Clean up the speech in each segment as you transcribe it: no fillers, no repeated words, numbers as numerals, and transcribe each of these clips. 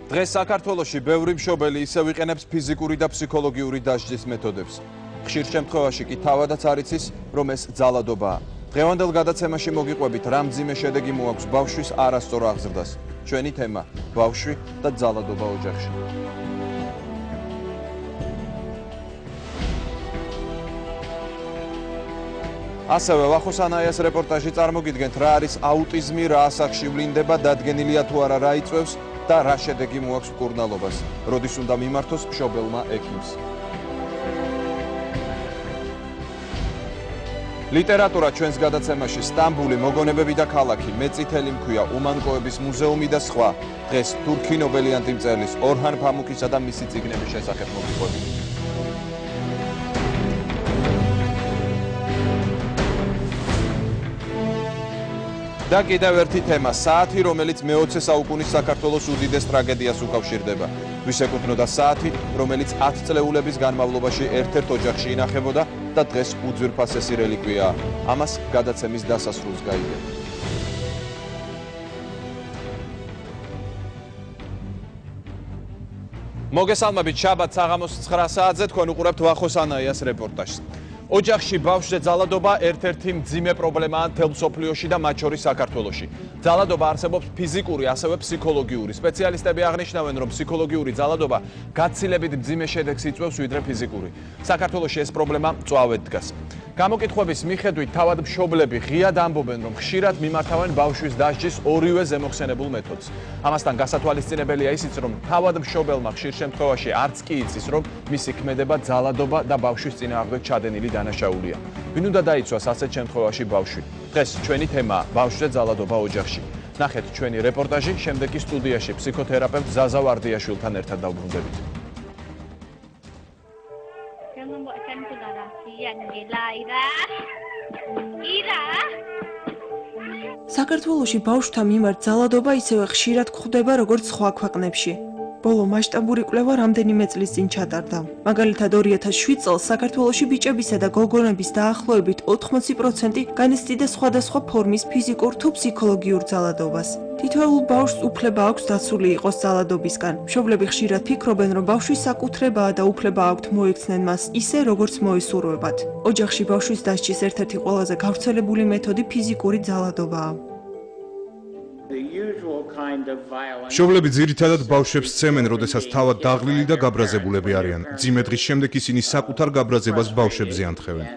დღეს საქართველოში ბევრი მშობელი ისევ იყენებს ფიზიკური და ფსიქოლოგიური დასჯის მეთოდებს. ხშირ შემთხვევაში კი თავადაც არ იცის, რომ ეს ძალადობაა. დღევანდელ გადაცემაში მოგიყვებით, რა მძიმე შედეგი მოაქვს ბავშვის არასწორ აღზრდას. ჩვენი თემა: ბავშვი და ძალადობა ოჯახში. ასევე ვახოსანაიას რეპორტაჟი წარმოგიდგენთ, რა არის აუტიზმი, რა ასაკში ვლინდება, დადგენილია თუ არა რა იწვევს და რა შედეგი მოაქვს მკურნალობას. როდის უნდა მიმართოს მშობელმა ექიმს. ლიტერატურა ჩვენს გადაცემაში: სტამბული, მოგონებები და ქალაქი, მეწითელი მქვია, უმანკოების მუზეუმი და სხვა. დღეს თურქი ნობელიანტი მწერლის ორჰან ფამუქისა და მისი წიგნების შესახებ მოგიყვებით. და კიდევ ერთი თემა: საათი, რომელიც მე-20 საუკუნის საქართველოს უდიდეს ტრაგედიას უკავშირდება. ვისეკუთვნოდა საათი, რომელიც 10 წლეულების განმავლობაში ერთ-ერთ ოჯახში ინახებოდა და დღეს უძვირფასესი რელიკვიაა. ამას გადაცემის დასასრულს გაიგებ. მოგესალმებით, შაბათ საღამოს 9 საათზე თქვენ უყურებთ ვახოსანაიას რეპორტაჟს. ოჯახში ბავშვზე ძალადობა ერთ-ერთი მძიმე პრობლემაა მთელ მსოფლიოში და მათ შორის საქართველოში. ძალადობა არსებობს ფიზიკური, ასევე ფსიქოლოგიური. სპეციალისტები აღნიშნავენ, რომ ფსიქოლოგიური ძალადობა გაცილებით მძიმე შედეგს იწვევს, ვიდრე ფიზიკური. საქართველოში ეს პრობლემა მწვავედ დგას. გამოკითხვების მიხედვით თავად მშობლები ღიად ამბობენ, რომ ხშირად მიმართავენ ბავშვის დასჯის ორივე ზემოხსენებულ მეთოდს. ამასთან გასათვალისწინებელია ისიც, რომ თავად მშობელმა ხშირ შემთხვევაში არც კი იცის, რომ მისი ქმედება ძალადობა და ბავშვის წინააღმდეგ ჩადენილი დანაშაულია. ვინ უნდა დაიცვას ასეთ შემთხვევაში ბავშვი? დღეს ჩვენი თემაა ბავშვზე ძალადობა ოჯახში. ნახეთ ჩვენი რეპორტაჟი, შემდეგ კი სტუდიაში ფსიქოთერაპევტ ზაზა ვარდიაშვილთან ერთად დავბრუნდებით. საქართველოში ბავშვთა მიმართ ძალადობა ისევე ხშირად გვხვდება, როგორც სხვა ქვეყნებში. ბოლო მასშტაბური კვლევა რამდენიმე წლის წინ ჩატარდა. მაგალითად 2007 წელს საქართველოში ბიჭებისა და გოგონების დაახლოებით 80% განიცდიდა სხვადასხვა ფორმის ფიზიკურ თუ ფსიქოლოგიურ ძალადობას. თითოეულ ბავშვს უფლება აქვს დაცული იყოს ძალადობისგან. მშობლები ხშირად ფიქრობენ, რომ ბავშვის საკუთრებაა და უფლება აქვთ მოიქცნენ მას ისე, როგორც მოისურვებათ. ოჯახში ბავშვის დასჯის ერთ-ერთი ყველაზე გავრცელებული მეთოდი ფიზიკური ძალადობაა. მშობლები ძირითადად ბავშვებს სცემენ, როდესაც თავად დაღლილი და გაბრაზებულები არიან. მძიმე დღის შემდეგ ისინი საკუთარ გაბრაზებას ბავშვებზე ანთხოვენ.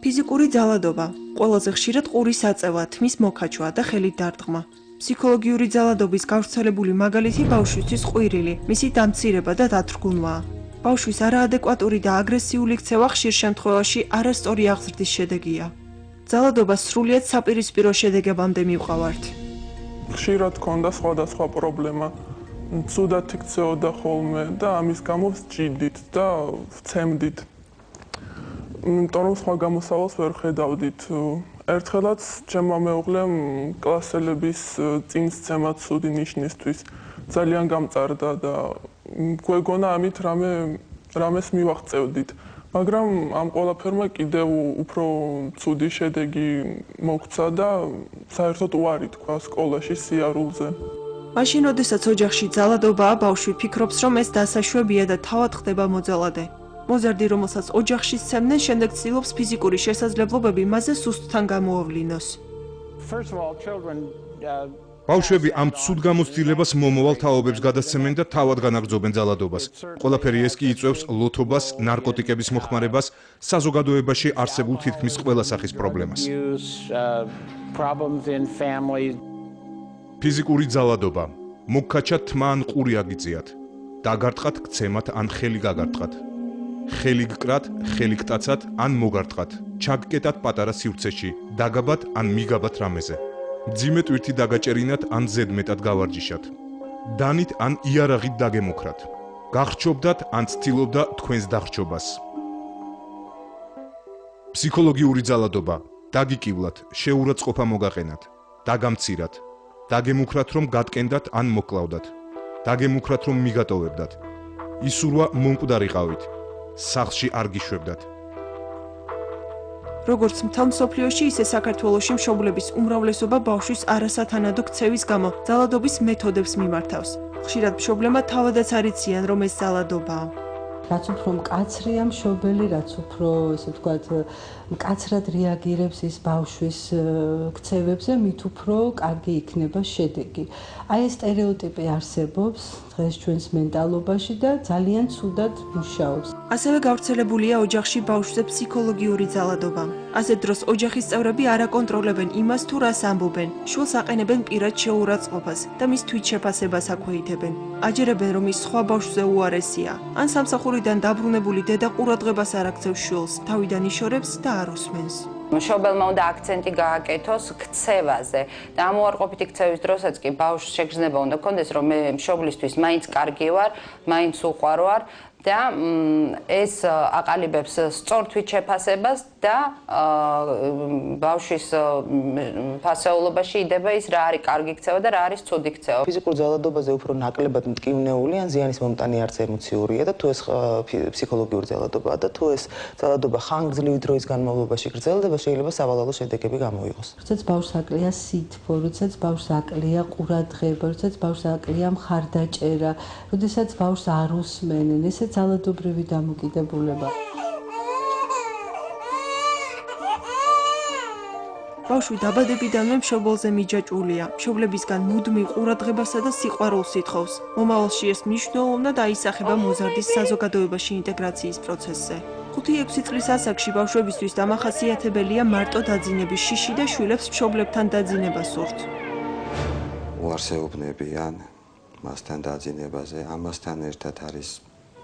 ფიზიკური ძალადობა ყველაზე ხშირად ყურის აწევა, თმის მოკაჩვა და ხელით დარტყმა. ფსიქოლოგიური ძალადობის გავრცელებული მაგალითი ბავშვისთვის ყვირილი, მისი დამცირება და დათრგუნვაა. ბავშვის არაადეკვატური და აგრესიული ქცევა ხშირ შემთხვევაში არასწორი აღზრდის შედეგია. ძალადობა სრულიად საპირისპირო შედეგებამდე მივყავართ. ხშირად ქონდა სხვადასხვა პრობლემა, ცუდად იქცეოდა ხოლმე და ამის გამო ვსჯიდით და ვცემდით. იმიტომ რომ სხვა გამოსავალს ვერ ხედავდით. ერთხელაც ჩემმა მეუღლემ კლასელების წინ სცემა ცუდი ნიშნისთვის ძალიან გამწარდა და გვეგონა ამით რამეს მივაღწევდით. მაგრამ ამ ყველაფერმა კიდევ უფრო ცუდი შედეგი მოგვცა და საერთოდ უარი თქვა სკოლაში სიარულზე. მაშინ, როდესაც ოჯახში ძალადობაა, ბავშვი ფიქრობს, რომ ეს დასაშვებია და თავად ხდება მოძალადე. მოზარდი, რომელსაც ოჯახში სცემდნენ, შემდეგ ცდილობს ფიზიკური შესაძლებლობები მასზე სუსტთან გამოავლინოს. ბავშვები ამ ცუდ გამოცდილებას მომავალ თაობებს გადასცემენ და თავად განაგრძობენ ძალადობას. ყველაფერი ეს კი იწვევს ლოთობას, ნარკოტიკების მოხმარებას, საზოგადოებაში არსებულ თითქმის ყველა სახის პრობლემას. ფიზიკური ძალადობა. მოგკაჩა თმა ან ყური აგიწიათ. დაგარტყათ გცემათ ან ხელი გაგარტყათ. ხელი გკრათ, ხელი გტაცათ ან მოგარტყათ. ჩაგკეტათ პატარა სივრცეში, დაგაბათ ან მიგაბათ რამეზე. მძიმე ტვირთი დაგაჭერინათ ან ზედმეტად გავარჯიშათ. დანით ან იარაღით დაგემოქრათ. გახჩობდათ ან ცდილობდა თქვენს დახრჩობას. ფსიქოლოგიური ძალადობა. დაგიკივლათ, შეურაცხყოფა მოგაყენათ. დაგამცირათ. დაგემუქრათ, რომ გატკენდათ ან მოკლავდათ. დაგემუქრათ, რომ მიგატოვებდათ. ისურვა მომკვდარიყავით. სახლში არ გიშვებდათ. როგორც მთელ მსოფლიოში, ისე საქართველოში მშობლების უმრავლესობა ბავშვის არასათანადო ქცევის გამო ძალადობის მეთოდებს მიმართავს. ხშირად მშობლებმა თავადაც არ იციან, რომ ეს ძალადობაა. რაც უფრო მკაცრია მშობელი, რაც უფრო, ესე ვთქვათ, მკაცრად რეაგირებს ის ბავშვის ქცევებზე, მით უფრო კარგი იქნება შედეგი. აი ეს სტერეოტიპი არსებობს დღეს ჩვენს მენტალობაში და ძალიან ცუდად მუშაობს. ასევე გავრცელებულია ოჯახში ბავშვზე ფსიქოლოგიური ძალადობა. ასეთ დროს ოჯახის წევრები არ აკონტროლებენ იმას, თუ რას ამბობენ, შვილს აყენებენ პირად შეურაცხყოფას და მის თვითშეფასებას აქვეითებენ. აჯერებენ, რომ ის სხვა ბავშვზე უარესია, ან სამსახურიდან დაბრუნებული დედა ყურადღებას არ აქცევს შვილს, თავიდან იშორებს და არ უსმენს. მშობელმა უნდა აქცენტი გააკეთოს ქცევაზე და ამ უარყოფითი ქცევის დროსაც კი ბავშვს შეგრძნება უნდა კონდეს, რომ მე მშობლისთვის მაინც კარგი ვარ, მაინც უყვარ ვარ და ეს აყალიბებს სწორ თვითშეფასებას და ბავშვის ფასეულობაში იდება ის რა არის კარგი ქცევა და რა არის ცუდი ქცევა. ფიზიკურ ძალადობაზე უფრო ნაკლებად მტკივნეული ან ზიანის მომტანი არც ემოციურია და თუ ეს ფსიქოლოგიური ძალადობაა და თუ ეს ძალადობა ხანგრძლივი დროის განმავლობაში გრძელდება, შეიძლება სავალალო შედეგები გამოიღოს. როდესაც ბავშვს აკლია სითბო, როდესაც ბავშვს აკლია ყურადღება, როდესაც ბავშვს აკლია მხარდაჭერა, როდესაც ბავშვს არ უსმენენ, ესე ძალადობრივი დამოკიდებულება. ბავშვი დაბადებიდანვე მშობელზე მიჯაჭვულია. მშობლებისგან მუდმივ ყურადღებასა და სიყვარულს ითხოვს. მომავალში ეს მნიშვნელოვნად აისახება მოზარდის საზოგადოებაში ინტეგრაციის პროცესზე. 5-6 წლის ასაკში ბავშვებისთვის დამახასიათებელია მარტო დაძინების შიში და შვილებს მშობლებთან დაძინება სურთ. უარსეუბნებიან მასთან დაძინებაზე, ამასთან ერთად არის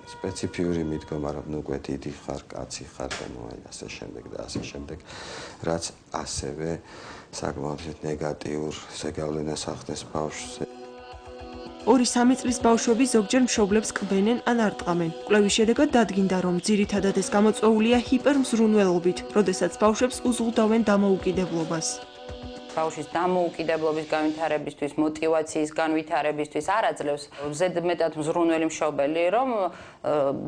სპეციფიური მიდგომა, რომ ნუ უკვე დიდი ხარ, კაცი ხარ და ნუ აი ასე შემდეგ და ასე შემდეგ, რაც ასევე საკმაოდ ნეგატიურ ზეგავლენას ახდენს ბავშვზე. 2-3 წლის ბავშვები ზოგჯერ მშობლებს კბენენ ან არტყამენ. კვლევის შედეგად დადგინდა, რომ ძირითადად ეს გამოწვეულია ჰიპერმზრუნველობით, როდესაც ბავშვებს უზღუდავენ დამოუკიდებლობას. ბავშვის დამოუკიდებლობის განვითარებისთვის, მოტივაციის განვითარებისთვის არ აძლევს ზედმეტად მზრუნველი მშობელი, რომ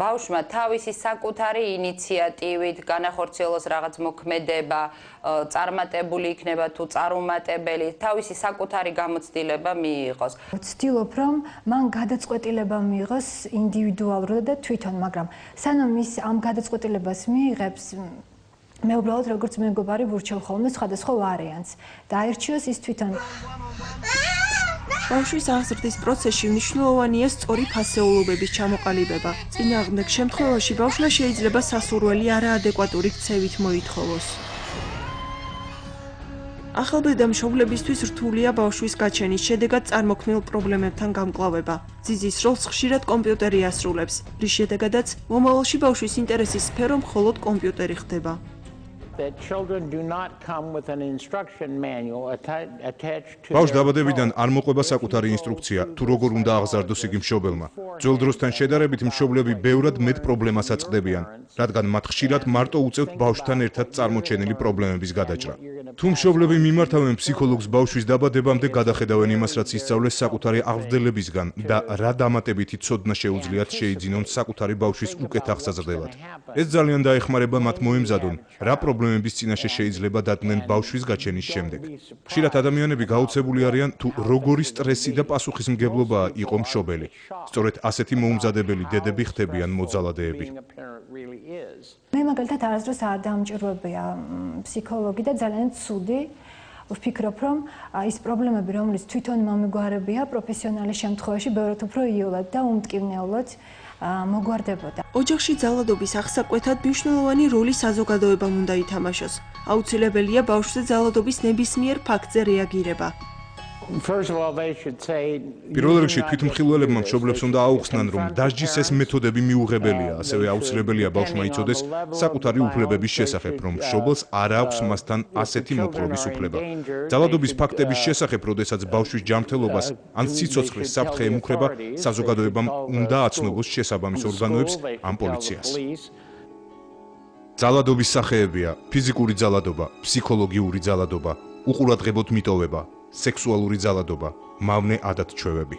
ბავშვმა თავისი საკუთარი ინიციატივით განახორციელოს რაღაც მოქმედება, წარმატებული იქნება თუ წარუმატებელი, თავისი საკუთარი გამოცდილება მიიღოს. ვცდილობ, რომ მან გადაწყვეტილება მიიღოს ინდივიდუალურად და თვითონ, მაგრამ სანამ ის ამ გადაწყვეტილებას მიიღებს, მე უბრალოდ როგორც მეგობარი ვურჩევ ხოლმე სხვადასხვა ვარიანტს და აირჩიოს ის თვითონ. ბავშვის აღზრდის პროცესში მნიშვნელოვანია სწორი ფასეულობების ჩამოყალიბება. წინააღმდეგ შემთხვევაში ბავშვმა შეიძლება სასურველი არაადეკვატური ქცევით მოითხოვოს. ახალბედა მშობლებისთვის რთულია ბავშვის გაჩენის შედეგად წარმოქმნილ პრობლემებთან გამკლავება. ძიძის როლს ხშირად კომპიუტერი ასრულებს, რის შედეგადაც მომავალში ბავშვის ინტერესის სფერო მხოლოდ კომპიუტერი ხდება. ბავშვს დაბადებიდან არ მოყვება საკუთარი ინსტრუქცია, თუ როგორ უნდა აღზარდოს იგი მშობელმა. ძველ დროსთან შედარებით მშობლები ბევრად მეტ პრობლემას აწყდებიან, რადგან მათ ხშირად მარტო უწევთ ბავშვთან ერთად წარმოჩენილი პრობლემების გადაჭრა. თუ მშობლები მიმართავენ ფსიქოლოგს ბავშვის დაბადებამდე, გადახედავენ იმას, რაც ისწავლეს საკუთარი აღზრდებისგან და რა დამატებითი ცოდნა შეუძლიათ შეიძინონ საკუთარი ბავშვის უკეთ აღსაზრდელად. ეს ძალიან დაეხმარება მათ მოემზადონ, რა პრობლემების წინაშე შეიძლება დადგნენ ბავშვის გაჩენის შემდეგ. ხშირად ადამიანები გაოცებული არიან, თუ როგორი სტრესი და პასუხისმგებლობაა იყო მშობელი. სწორედ ასეთი მოუმზადებელი დედები ხდებიან მოძალადეები. მე მაგალითად არასდროს არ დამჭირვებია ფსიქოლოგი და ძალიან ცუდი ვფიქრობ, რომ ის პრობლემები, რომელიც თვითონ მომიგვარებია, პროფესიონალის შემთხვევაში ბევრად უფრო იოლად და უმტკივნეულად მოგვარდებოდა. ოჯახში ძალადობის აღსაკვეთად მნიშვნელოვანი როლი საზოგადოებამ უნდა ითამაშოს. აუცილებელია ბავშვზე ძალადობის ნებისმიერ ფაქტზე რეაგირება. პირველ რიგში თვითმხილველებმა მშობლებს უნდა აუხსნან, რომ დასჯის ეს მეთოდები მიუღებელია, ასევე აუცილებელია ბავშვმა იცოდეს საკუთარი უფლებების შესახებ, რომ მშობელს არ აქვს მასთან ასეთი მოპყრობის უფლება. ძალადობის ფაქტების შესახებ, როდესაც ბავშვის ჯანმრთელობას ან სიცოცხლეს საფრთხე ემუქრება, საზოგადოებამ უნდა აცნობოს შესაბამის ორგანოებს ან პოლიციას. ძალადობის სახეებია: ფიზიკური ძალადობა, ფსიქოლოგიური ძალადობა, უყურადღებოდ მიტოვება, სექსუალური ძალადობა, მავნე ადათ-ჩვევები.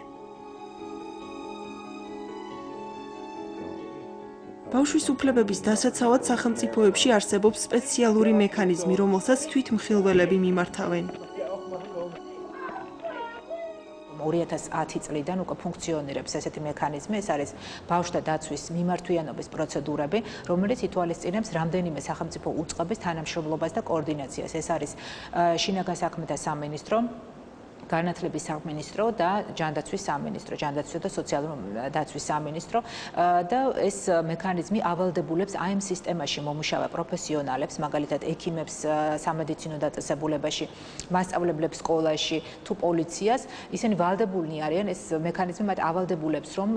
ბავშვის უფლებების დასაცავად სახელმწიფოებში არსებობს სპეციალური მექანიზმი, რომელსაც თვითმხილველები მიმართავენ. 2010 წლიდან უკვე ფუნქციონირებს ესეთი მექანიზმი, ეს არის ბავშვთა დაცვის მიმართვიანობის პროცედურები, რომელიც ითვალისწინებს რამდენიმე სახელმწიფო უწყების თანამშრომლობას და კოორდინაციას. ეს არის შინაგან საქმეთა სამინისტრო, განათლების სამინისტრო და ჯანდაცვის სამინისტრო, ჯანდაცვის და სოციალური დაცვის სამინისტრო და ეს მექანიზმი ავალდებულებს აი ამ სისტემაში მომუშავე პროფესიონალებს, მაგალითად ექიმებს სამედიცინო დაწესებულებაში, მასწავლებლებს სკოლაში თუ პოლიციას, ისინი ვალდებულნი არიან ეს მექანიზმი მათ ავალდებულებს რომ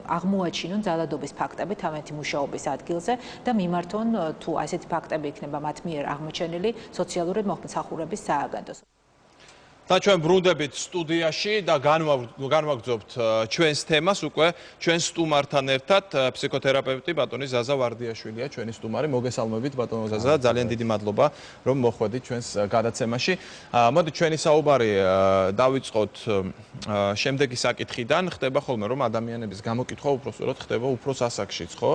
აღმოაჩინონ ძალადობის ფაქტები თავიანთი მუშაობის ადგილზე და მიმართონ თუ ასეთი ფაქტები იქნება მათ მიერ აღმოჩენილი სოციალური მომსახურების სააგენტოს. და ჩვენ ბრუნდებით სტუდიაში და განვაგრძობთ ჩვენს თემას უკვე ჩვენ სტუმართან ერთად ფსიქოთერაპევტი ბატონი ზაზა ვარდიაშვილია ჩვენი სტუმარი. მოგესალმებით ბატონო ზაზა, ძალიან დიდი მადლობა რომ მოხვედით ჩვენს გადაცემაში. მოდი ჩვენი საუბარი დავიწყოთ შემდეგი საკითხიდან. ხდება ხოლმე რომ ადამიანების გამოკითხვა უпроსტოდ ხდება უფრო სასაკშიც, ხო?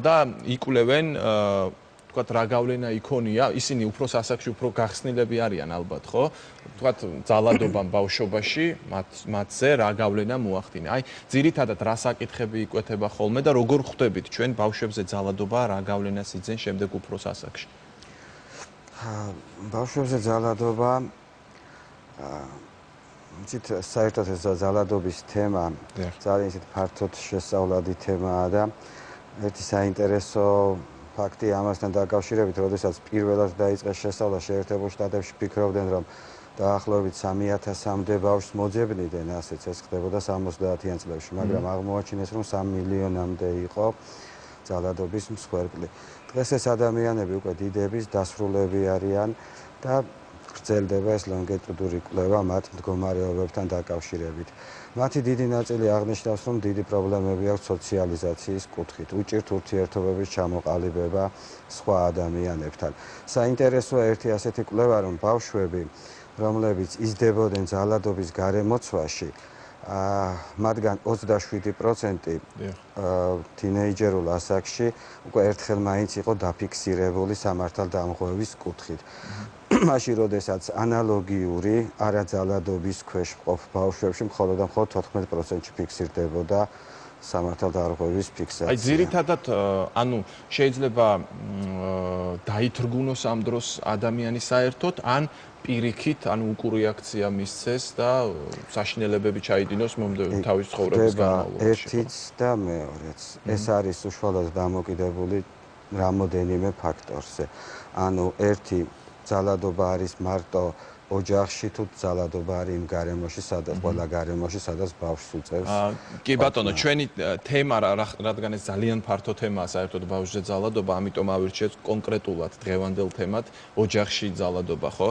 და იკვლევენ თქვათ რა გავლენა იქონია, ისინი უფრო სასაკში, უფრო გახსნილები არიან ალბათ, ხო? თქვათ ძალადობამ ბავშვობაში, მათზე რა გავლენა მოახდინა. აი, ძირითადად რა საკითხები იკვეთება ხოლმე და როგორ ხვდებით ჩვენ ბავშვებზე ძალადობა რა გავლენას იძენს შემდეგ უფრო სასაკში? ბავშვებზე ძალადობა იცით, საერთოდ ეს ძალადობის თემა ძალიან ისეთ ფართოდ შესწავლადი თემაა და ერთი საინტერესო ფაქტი ამასთან დაკავშირებით, როდესაც პირველად დაიწყეს შესწავლა შეერთებულ შტატებში, ფიქრობდნენ, რომ დაახლოებით 3000-მდე ბავშვს მოძებნიდნენ, ასეც ეს ხდებოდა 70-იან წლებში, მაგრამ აღმოაჩინეს, რომ 3 მილიონამდე იყო ძალადობის მსხვერპლი. დღეს ეს ადამიანები უკვე დიდების დასრულები არიან და გრძელდება ეს ლონგიტუდური კვლევა მათ მდგომარეობებთან დაკავშირებით. მათი დიდი ნაწილი აღნიშნავს, რომ დიდი პრობლემები აქვს სოციალიზაციის კუთხით, უჭირთ ურთიერთობების ჩამოყალიბება სხვა ადამიანებთან. საინტერესოა ერთი ასეთი კვლევა, რომ ბავშვები, რომლებიც იზრდებოდნენ ძალადობის გარემოცვაში, მათგან 27% თინეიჯერულ ასაკში უკვე ერთხელ მაინც იყო დაფიქსირებული სამართალდამღვევის კუთხით. მაშინ, როდესაც ანალოგიური არაძალადობის ქვეშ მყოფ ბავშვებში მხოლოდ 14%-ში ფიქსირდებოდა სამართალდამღვევის ფიქსაცია. აი, ძირითადად, ანუ შეიძლება დაითრგუნოს ამ დროს ადამიანი საერთოდ, ან პირიქით, ანუ უკურიაქცია მისცეს და საშინელებები ჩაიდინოს თავის ცხოვრების განმავლობაში. ერთიც და მეორეც. ეს არის უშუალოდ დამოკიდებული რამოდენიმე ფაქტორზე. ანუ ერთი ძალადობა არის მარტო ოჯახში თუ ძალადობა არის იმ გარემოში, სადაც ყველა გარემოში, სადაც ბავშვს უწევს. კი ბატონო, ჩვენი თემა რადგან ეს ძალიან ფართო თემაა საერთოდ ბავშვზე ძალადობა, ამიტომ ავირჩიეთ კონკრეტულად დღევანდელ თემად ოჯახში ძალადობა, ხო?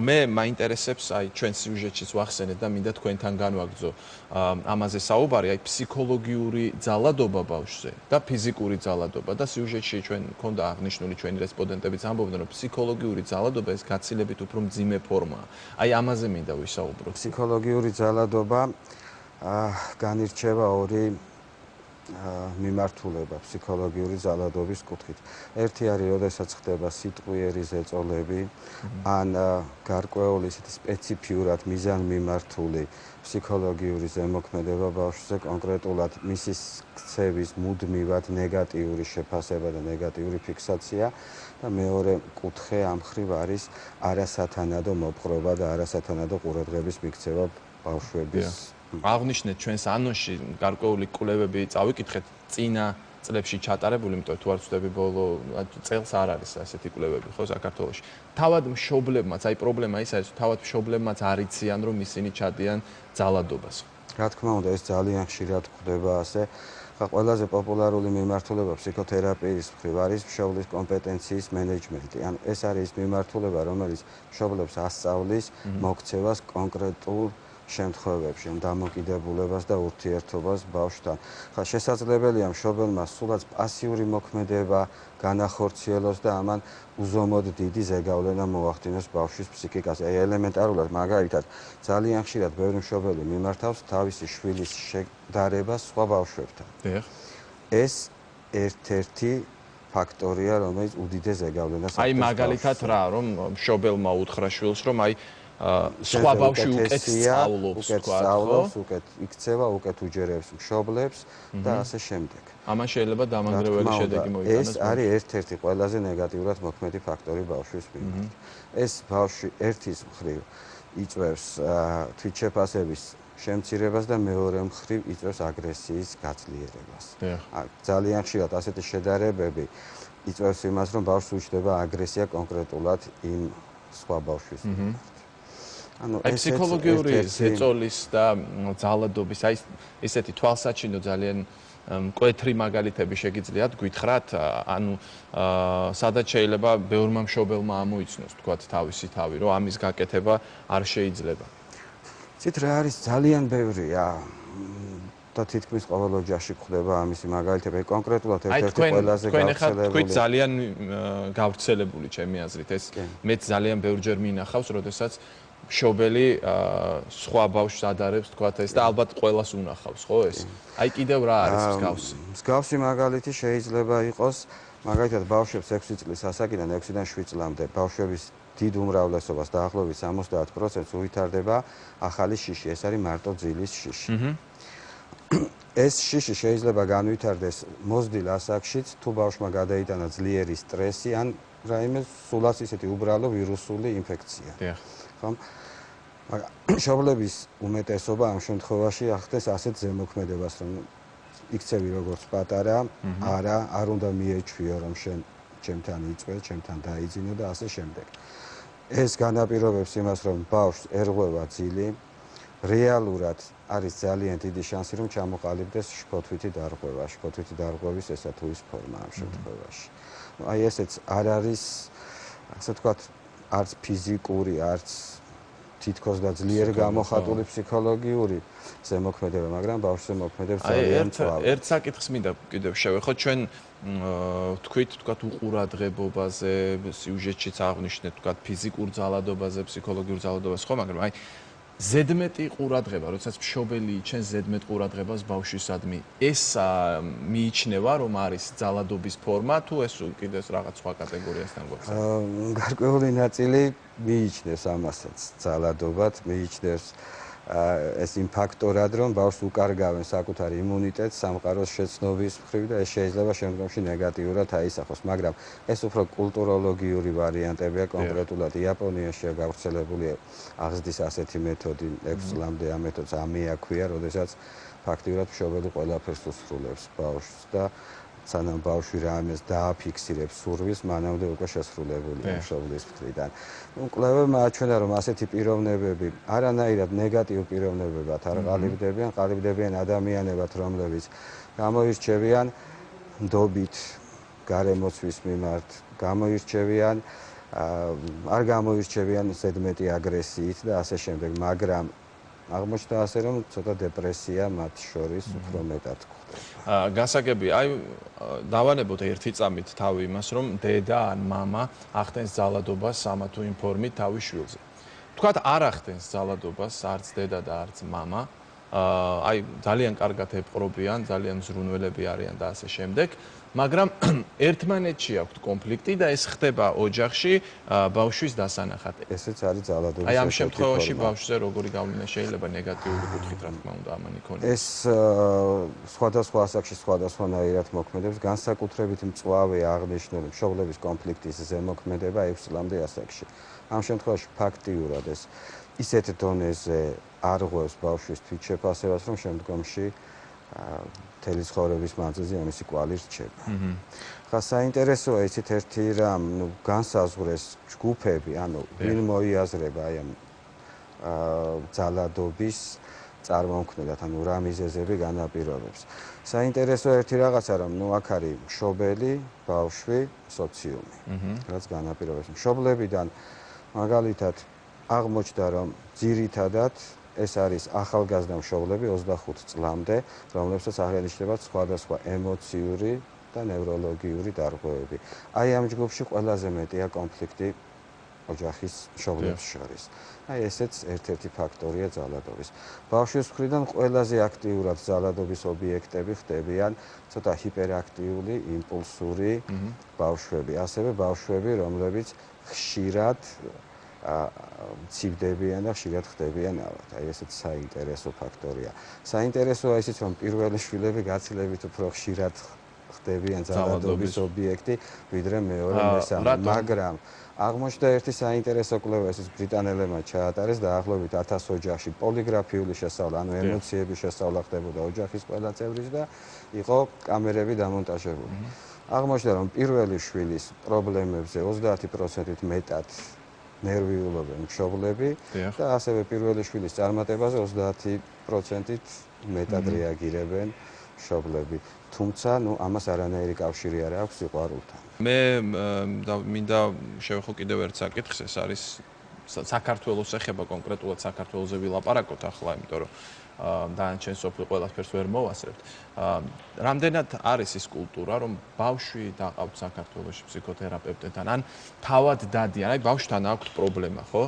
მე მაინტერესებს, აი ჩვენ სიუჟეტშიც ვახსენეთ და მინდა თქვენთან განვაგრძო ამაზე საუბარი, აი ფსიქოლოგიური ძალადობა ბავშვზე და ფიზიკური ძალადობა და სიუჟეტში ჩვენ მქონდა აღნიშნული ჩვენი რესპონდენტებიც ამბობდნენ, რომ ფსიქოლოგიური ძალადობა ეს გაცილებით უფრო მძიმე ფორმაა. აი ამაზე მინდა ვისაუბროთ. ფსიქოლოგიური ძალადობა განირჩევა ორი მიმართულება ფსიქოლოგიური ძალადობის კუთხით. ერთი არის, როდესაც ხდება სიტყვიერი ზეწოლები, ან გარკვეული ისეთი სპეციფიურად მიზანმიმართული ფსიქოლოგიური ზემოქმედება ბავშვზე, კონკრეტულად მისი ქცევის მუდმივად ნეგატიური შეფასება და ნეგატიური ფიქსაცია და მეორე კუთხე ამ მხრივ არის არასათანადო მოპყრობა და არასათანადო ყურადღების მიქცევა ბავშვების. აღნიშნეთ ჩვენს ანონსში გარკვეული კვლევები წავიკითხეთ წინა წლებში ჩატარებული, იმიტომ თუ არ ვცდები ბოლო წელს არ არის ასეთი კვლევები, ხო, საქართველოში. თავად მშობლებმაც, აი პრობლემა ის არის, თავად მშობლებმაც არ იციან, რომ ისინი ჩადიან ძალადობას. რა თქმა უნდა, ეს ძალიან ხშირად ხდება ასე. ყველაზე პოპულარული მიმართულება ფსიქოთერაპიის მხრივ არის მშობლის კომპეტენციის მენეჯმენტი. ან ეს არის მიმართულება, რომელიც მშობლებს ასწავლის მოქცევას კონკრეტულ შემთხვევებში, დამოკიდებულებას და ურთიერთობას ბავშვთან. ხა შესაძლებელია მშობელმა სულაც პასიური მოქმედება განახორციელოს და ამან უზომოდ დიდი ზეგავლენა მოახდინოს ბავშვის ფსიქიკაზე. აი ელემენტარულად, მაგალითად, ძალიან ხშირად ბევრი მშობელი მიმართავს თავისი შვილის შედარებას სხვა ბავშვებთან. ეს ერთ-ერთი ფაქტორია, რომელიც უდიდეს ზეგავლენას აი მაგალითად რა, რომ მშობელმა უთხრა შვილს, რომ აი სხვა ბავშვი უკეთ სწავლობს, უკეთ იქცევა, უკეთ უჯერებს მშობლებს და ასე შემდეგ. ამან შეიძლება დამანგრეველი შედეგი მოიტანოს. ეს არის ერთ-ერთი ყველაზე ნეგატიურად მოქმედი ფაქტორი ბავშვის მიმართ. ეს ბავშვი ერთის მხრივ იწვევს თვითშეფასების შემცირებას და მეორე მხრივ იწვევს აგრესიის გაძლიერებას. ძალიან ხშირად ასეთი შედარებები იწვევს იმას, რომ ბავშვს უჩნდება აგრესია კონკრეტულად იმ სხვა ბავშვის მიმართ. აი ფსიქოლოგიური ზეწოლის და ძალადობის აი ესეთი თვალსაჩინო ძალიან მკვეთრი მაგალითები შეგიძლიათ გითხრათ, ანუ სადაც შეიძლება ბევრმა მშობელმა ამოიცნოს თქვათ თავისი თავი, რომ ამის გაკეთება არ შეიძლება. ცით რა არის ძალიან ბევრია და თითქმის ყოველ ოჯახში გვხდება ამისი მაგალითები. კონკრეტულად ერთ-ერთი ყველაზე გავრცელებული. თქვით ძალიან გავრცელებული ჩემი აზრით ეს მეც ძალიან ბევრჯერ მინახავს, როდესაც მშობელი სხვა ბავშვს ადარებს თქვათ ეს და ალბათ ყველას უნახავს, ხო ეს? აი კიდევ რა არის მსგავსი? მსგავსი მაგალითი შეიძლება იყოს მაგალითად ბავშვებს 6 წლის ასაკიდან 6-დან 7 წლამდე ბავშვების დიდ უმრავლესობას დაახლოებით 70%-ს უვითარდება ახალი შიში, ეს არის მარტო ძილის შიში. ეს შიში შეიძლება განვითარდეს მოზრდილ ასაკშიც, თუ ბავშვმა გადაიტანა ძლიერი სტრესი ან რაიმე სულაც ისეთი უბრალო ვირუსული ინფექცია. ხომ? მშობლების უმეტესობა ამ შემთხვევაში ახდენს ასეთ ზემოქმედებას, რომ იქცევი როგორც პატარა, არ უნდა მიეჩვიო, რომ შენ ჩემთან იწვე, ჩემთან დაიძინო და ასე შემდეგ. ეს განაპირობებს იმას, რომ ბავშვს ერღვევა ძილი, რეალურად არის ძალიან დიდი შანსი, რომ ჩამოყალიბდეს შფოთვითი დარღვევა, შფოთვითი დარღვევის ესა თუ ის ფორმა ამ შემთხვევაში. აი ესეც არ არის, ასე ვთქვათ, არც ფიზიკური, არც თითქოს და ძლიერ გამოხატული ფსიქოლოგიური ზემოქმედება, მაგრამ ბავშვს ზემოქმედებს ძალიან მწვავე. ერთ საკითხს მინდა კიდევ შევეხოთ, ჩვენ თქვით, თქვათ უყურადღებობაზე, სიუჟეტშიც აღვნიშნეთ, თქვათ ფიზიკურ ძალადობაზე, ფსიქოლოგიურ ძალადობაზე, ხო, მაგრამ აი ზედმეტი ყურადღება, როდესაც მშობელი იჩენს ზედმეტ ყურადღებას ბავშვისადმი, ეს მიიჩნევა, რომ არის ძალადობის ფორმა, თუ ეს კიდევ რაღაც სხვა კატეგორიასთან გვაქვს? გარკვეული ნაწილი მიიჩნევს ამასაც ძალადობად, მიიჩნევს ეს იმ ფაქტორად, რომ ბავშვს უკარგავენ საკუთარ იმუნიტეტს სამყაროს შეცნობის მხრივ და ეს შეიძლება შემდგომში ნეგატიურად აისახოს, მაგრამ ეს უფრო კულტუროლოგიური ვარიანტებია, კონკრეტულად იაპონიაშია გავრცელებული აღზრდის ასეთი მეთოდი 6 წლამდე ამ მეთოდს ამიაქვია, როდესაც ფაქტიურად მშობელი ყველაფერს უსრულებს ბავშვს და სანამ ბავშვი რამეს დააფიქსირებს სურვილს, მანამდე უკვე შესრულებულია მშობლის მხრიდან. კვლევებმა აჩვენა, რომ ასეთი პიროვნებები არანაირად ნეგატიურ პიროვნებებად არ ყალიბდებიან, ყალიბდებიან ადამიანებად, რომლებიც გამოირჩევიან ნდობით გარემოცვის მიმართ, გამოირჩევიან არ გამოირჩევიან ზედმეტი აგრესიით და ასე შემდეგ, მაგრამ აღმოჩნდა ასე, რომ ცოტა დეპრესია მათ შორის უფრო მეტად გვხდება. გასაგები, აი დავანებოთ ერთი წამით თავი იმას, რომ დედა ან მამა ახდენს ძალადობას ამა თუ იმ ფორმით თავის შვილზე. თქვათ არ ახდენს ძალადობას არც დედა და არც მამა. აი ძალიან კარგად ეპყრობიან, ძალიან ზრუნველები არიან და ასე შემდეგ. მაგრამ ერთმანეთში აქვთ კონფლიქტი და ეს ხდება ოჯახში ბავშვის დასანახად. ესეც არის ძალადობის. აი ამ შემთხვევაში ბავშვზე როგორი გავლენა შეიძლება ნეგატიური კუთხით რა თქმა უნდა ამან იქონიოს. ეს სხვადასხვა ასაკში სხვადასხვანაირად მოქმედებს, განსაკუთრებით მწვავე აღნიშნული მშობლების კონფლიქტის ზემოქმედება 6 წლამდე ასაკში. ამ შემთხვევაში ფაქტიურად ეს ისეთ დონეზე არღვევს ბავშვის თვითშეფასებას, რომ შემდგომში მთელი ცხოვრების მანძილზე ამისი კვალი რჩება. ხა საინტერესოა იცით ერთი რამ, განსაზღვრეს ჯგუფები, ანუ ვინ მოიაზრება აი ამ ძალადობის წარმომქმნელად, ანუ რა მიზეზები განაპირობებს. საინტერესოა ერთი რაღაცა, რომ აქ არის მშობელი, ბავშვი, სოციუმი, რაც განაპირობებს. მშობლებიდან მაგალითად აღმოჩნდა, რომ ძირითადად ეს არის ახალგაზრდა მშობლები 25 წლამდე, რომლებსაც აღენიშნებათ სხვადასხვა ემოციური და ნევროლოგიური დარღვევები. აი ამ ჯგუფში ყველაზე მეტია კონფლიქტი ოჯახის მშობლებს შორის. აი ესეც ერთ-ერთი ფაქტორია ძალადობის. ბავშვის მხრიდან ყველაზე აქტიურად ძალადობის ობიექტები ხდებიან ცოტა ჰიპერაქტიული, იმპულსური ბავშვები, ასევე ბავშვები, რომლებიც ხშირად ცივდებიან და ხშირად ხდებიან ავად. აი ესეც საინტერესო ფაქტორია. საინტერესოა ისიც, რომ პირველი შვილები გაცილებით უფრო ხშირად ხდებიან ძალადობის ობიექტი, ვიდრე მეორე, მესამე, მაგრამ აღმოჩნდა ერთი საინტერესო კვლევა, ეს ბრიტანელებმა ჩაატარეს დაახლოებით 1000 ოჯახში პოლიგრაფიული შესწავლა, ანუ ემოციების შესწავლა ხდებოდა ოჯახის ყველა წევრის და იყო კამერები დამონტაჟებული. აღმოჩნდა, რომ პირველი შვილის პრობლემებზე 30%-ით მეტად ნერვიულობენ მშობლები და ასევე პირველი შვილის წარმატებაზე 30%-ით მეტად რეაგირებენ მშობლები. თუმცა, ამას არანაირი კავშირი არ აქვს სიყვარულთან. მე მინდა შევეხო კიდევ ერთ საკითხს, ეს არის საქართველოს ეხება კონკრეტულად საქართველოზე ვილაპარაკოთ ახლა, იმიტომ რომ დანარჩენ სოფლი ყველაფერს ვერ მოვასწრებთ. რამდენად არის ის კულტურა, რომ ბავშვი დაყავთ საქართველოში ფსიქოთერაპევტთან, ან თავად დადიან, აი ბავშვთან აქვს პრობლემა, ხო?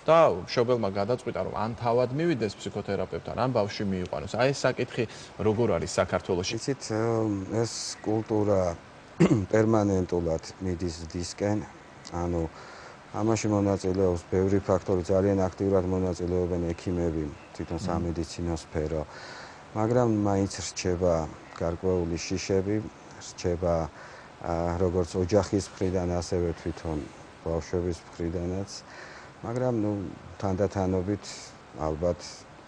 და მშობელმა გადაწყვიტა, რომ ან თავად მივიდეს ფსიქოთერაპევტთან, ან ბავშვი მიიყვანოს. აი ეს საკითხი როგორ არის საქართველოში? იცით, ეს კულტურა პერმანენტულად მიდის ზრდისკენ, ანუ ამაში მონაწილეობს ბევრი ფაქტორი, ძალიან აქტიურად მონაწილეობენ ექიმები, თვითონ სამედიცინო სფერო, მაგრამ მაინც რჩება გარკვეული შიშები, რჩება როგორც ოჯახის მხრიდან, ასევე თვითონ ბავშვების მხრიდანაც, მაგრამ თანდათანობით ალბათ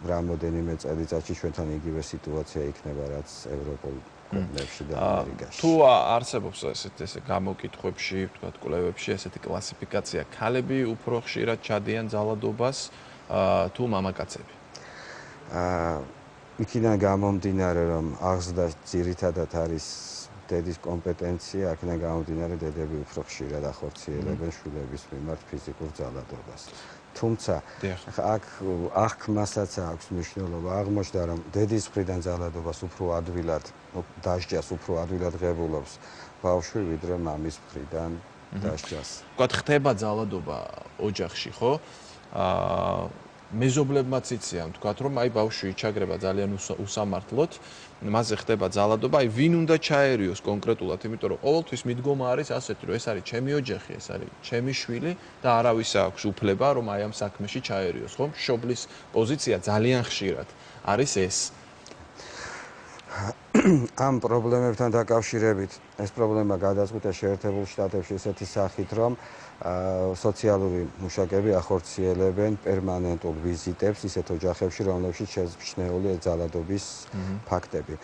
რამოდენიმე წელიწადში ჩვენთან იგივე სიტუაცია იქნება, რაც ევროპულ ქვეყნებში და ამერიკაში. თუ არსებობს ესე გამოკითხვებში, ვთქვათ, კვლევებში ესეთი კლასიფიკაცია, ქალები უფრო ხშირად ჩადიან ძალადობას თუ მამაკაცები? იქიდან გამომდინარე, რომ აღზრდა ძირითადად არის დედის კომპეტენცია, აქედან გამომდინარე დედები უფრო ხშირად ახორციელებენ შვილების მიმართ ფიზიკურ ძალადობას. თუმცა აქ აღქმასაც აქვს მნიშვნელობა. აღმოჩნდა, რომ დედის მხრიდან ძალადობას უფრო ადვილად დასჯას, უფრო ადვილად ღებულობს ბავშვი, ვიდრე მამის მხრიდან დასჯას. ვთქვათ, ხდება ძალადობა ოჯახში, ხო? მეზობლებმაც იციან, ვთქვათ, რომ აი ბავშვი იჩაგრება ძალიან უსამართლოდ, მასზე ხდება ძალადობა, აი ვინ უნდა ჩაერიოს კონკრეტულად, იმიტომ რომ ყოველთვის მიდგომა არის ასეთი, რომ ეს არის ჩემი ოჯახი, ეს არის ჩემი შვილი და არავის აქვს უფლება, რომ აი ამ საქმეში ჩაერიოს, ხო? მშობლის პოზიცია ძალიან ხშირად არის ეს. ამ პრობლემებთან დაკავშირებით ეს პრობლემა გადაწყვიტა შეერთებულ შტატებში ესეთი სახით, რომ სოციალური მუშაკები ახორციელებენ პერმანენტულ ვიზიტებს ისეთ ოჯახებში, რომლებშიც შეძნეულია ძალადობის ფაქტები.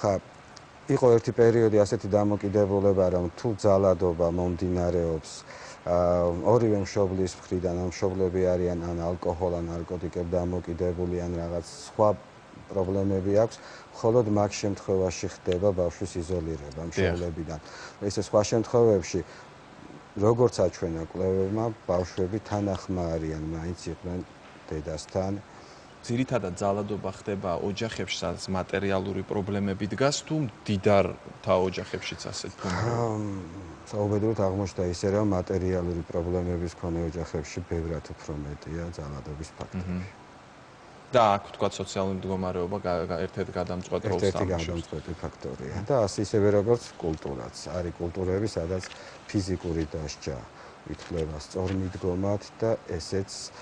ხა, იყო ერთი პერიოდი ასეთი დამოკიდებულება, რომ თუ ძალადობა მომდინარეობს ორივე მშობლის მხრიდან, ან მშობლები არიან ან ალკოჰოლ ან ნარკოტიკებ დამოკიდებული, ან რაღაც სხვა პრობლემები აქვს, მხოლოდ მაგ შემთხვევაში ხდება ბავშვის იზოლირება მშობლებიდან. ესე სხვა შემთხვევებში როგორც აჩვენა კვლევებმა, ბავშვები თანახმა არიან, მაინც იყვნენ დედასთან. ძირითადად ძალადობა ხდება ოჯახებში, სადაც მატერიალური პრობლემები დგას, თუ მდიდართა ოჯახებშიც ასეთ საუბედუროდ აღმოჩნდა ისე, რომ მატერიალური პრობლემების მქონე ოჯახებში ბევრად უფრო მეტია ძალადობის ფაქტები. და აქ ვთქვათ სოციალური მდგომარეობა ერთ-ერთი გადამწყვეტი ფაქტორია. და ისევე როგორც კულტურაც. არის კულტურები, სადაც ფიზიკური დასჯა ითვლება სწორ მიდგომად და ესეც